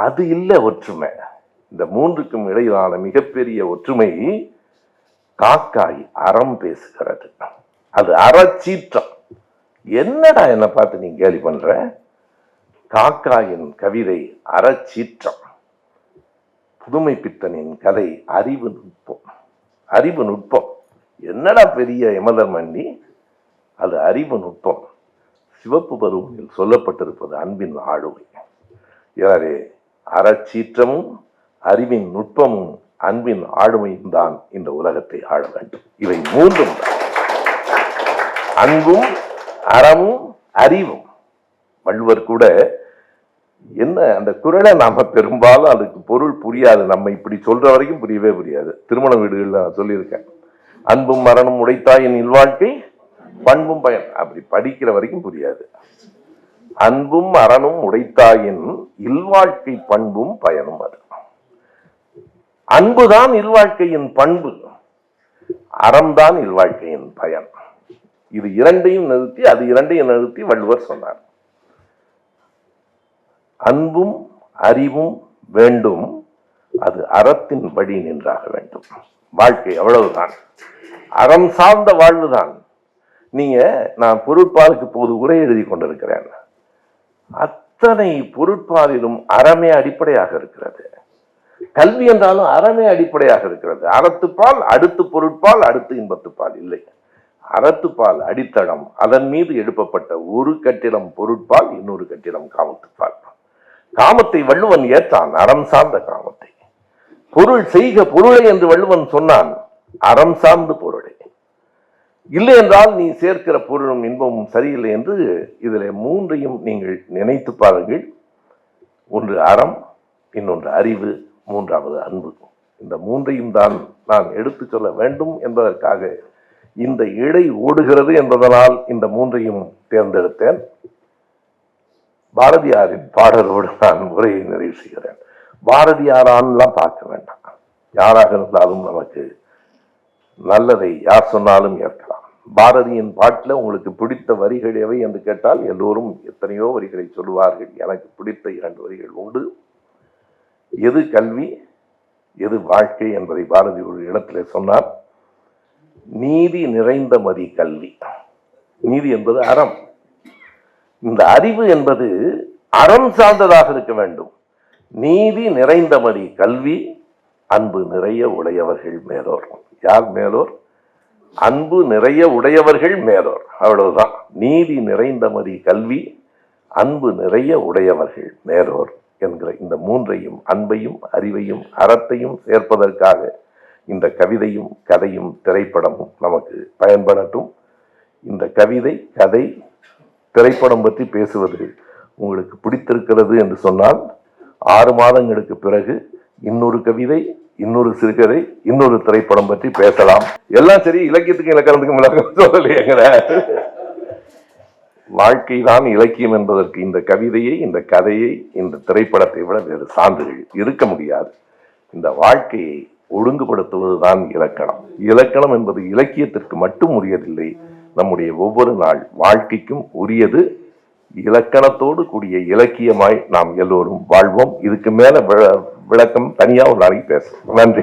அது இல்லை ஒற்றுமை. இந்த மூன்றுக்கும் இடையிலான மிகப்பெரிய ஒற்றுமை காக்காய் அறம் பேசுகிறது. அது அறச்சீற்றம். என்னடா என்ன பார்த்து நீ கேலி பண்ற? காக்காயின் கவிதை அறச்சீற்றம். புதுமை பித்தனின் கதை அறிவு நுட்பம். அறிவு நுட்பம். என்னடா பெரிய யமதர்மன்னி, அது அறிவு நுட்பம். சிவப்பு பருவத்தில் சொல்லப்பட்டிருப்பது அன்பின் ஆளுமை. எனவே அறச்சீற்றமும் அறிவின் நுட்பமும் அன்பின் ஆளுமையும் தான் இந்த உலகத்தை ஆள வேண்டும். இவை மூன்றும் தான், அன்பும் அறமும் அறிவும். வள்ளுவர் கூட என்ன, அந்த குறளை நாம பெரும்பாலும் அதுக்கு பொருள் புரியாது, நம்ம இப்படி சொல்ற வரைக்கும் புரியவே புரியாது. திருமண வீடுகள்ல நான் சொல்லியிருக்கேன், அன்பும் மரணம் உடைத்தாயின் இல்வாழ்க்கை பண்பும் பயன், அப்படி படிக்கிற வரைக்கும் புரியாது. அன்பும் அறனும் உடைத்தாயின் இல்வாழ்க்கை பண்பும் பயனும். அது அன்புதான் இல்வாழ்க்கையின் பண்பு, அறம்தான் இல்வாழ்க்கையின் பயன். இது இரண்டையும் நிறுத்தி, அது இரண்டையும் நிறுத்தி வள்ளுவர் சொன்னார். அன்பும் அறிவும் வேண்டும், அது அறத்தின் வழி நின்றாக வேண்டும். வாழ்க்கை அவ்வளவுதான், அறம் சார்ந்த வாழ்வுதான். நீங்க, நான் பொருட்பாலுக்கு போது உரை எழுதி கொண்டிருக்கிறேன், அத்தனை பொருட்பாலிலும் அறமே அடிப்படையாக இருக்கிறது. கல்வி என்றாலும் அறமே அடிப்படையாக இருக்கிறது. அறத்துப்பால் அடுத்து பொருட்பால், அடுத்து இன்பத்துப்பால் இல்லை. அறத்துப்பால் அடித்தளம், அதன் மீது எழுப்பப்பட்ட ஒரு கட்டிடம் பொருட்பால், இன்னொரு கட்டிடம் காமத்துப்பால். காமத்தை வள்ளுவன் ஏற்றான், அறம் சார்ந்த காமத்தை. பொருள் செய்க பொருளை என்று வள்ளுவன் சொன்னான், அறம் சார்ந்து பொருளை. இல்லை என்றால் நீ சேர்க்கிற பொருளும் இன்பமும் சரியில்லை என்று இதில் மூன்றையும் நீங்கள் நினைத்து பாருங்கள். ஒன்று அறம், இன்னொன்று அறிவு, மூன்றாவது அன்பு. இந்த மூன்றையும் தான் நான் எடுத்து சொல்ல வேண்டும் என்பதற்காக இந்த இடை ஓடுகிறது என்பதனால் இந்த மூன்றையும் தேர்ந்தெடுத்தேன். பாரதியாரின் பாடலோடு நான் உரையை நிறைவு செய்கிறேன். பாரதியாரான்லாம் பார்க்க வேண்டாம், யாராக இருந்தாலும் நமக்கு நல்லதை யார் சொன்னாலும் ஏற்கலாம். பாரதியின் பாட்டில் உங்களுக்கு பிடித்த வரிகள் எவை என்று கேட்டால் எல்லோரும் எத்தனையோ வரிகளை சொல்லுவார்கள். எனக்கு பிடித்த 2 வரிகள் உண்டு. எது கல்வி, எது வாழ்க்கை என்பதை பாரதி ஒரு இடத்திலே சொன்னார். நீதி நிறைந்த மதி கல்வி. நீதி என்பது அறம். இந்த அறிவு என்பது அறம் சார்ந்ததாக இருக்க வேண்டும். நீதி நிறைந்த மதி கல்வி, அன்பு நிறைய உடையவர்கள் மேலோர். யார் மேலோர்? அன்பு நிறைய உடையவர்கள் மேலோர், அவ்வளவுதான். நீதி நிறைந்த மதி கல்வி, அன்பு நிறைய உடையவர்கள் மேலோர் என்கிற இந்த மூன்றையும், அன்பையும் அறிவையும் அறத்தையும் சேர்ப்பதற்காக இந்த கவிதையும் கதையும் திரைப்படமும் நமக்கு பயன்படட்டும். இந்த கவிதை, கதை, திரைப்படம் பற்றி பேசுவது உங்களுக்கு பிடித்திருக்கிறது என்று சொன்னால் 6 மாதங்களுக்கு பிறகு இன்னொரு கவிதை, இன்னொரு சிறுகதை, இன்னொரு திரைப்படம் பற்றி பேசலாம். எல்லாம் சரி, இலக்கியத்துக்கு இலக்கணத்துக்கும் இலக்கணம் சொல்லலையேங்கிற வாழ்க்கை தான் இலக்கியம் என்பதற்கு இந்த கவிதையை, இந்த கதையை, இந்த திரைப்படத்தை விட வேறு சான்றுகள் இருக்க முடியாது. இந்த வாழ்க்கையை ஒழுங்குபடுத்துவதுதான் இலக்கணம். இலக்கணம் என்பது இலக்கியத்திற்கு மட்டும் உரியதில்லை, நம்முடைய ஒவ்வொரு நாள் வாழ்க்கைக்கும் உரியது. இலக்கணத்தோடு கூடிய இலக்கியமாய் நாம் எல்லோரும் வாழ்வோம். இதுக்கு மேல விளக்கம் தனியா ஒரு நாளைக்கு பேசுவோம். நன்றி.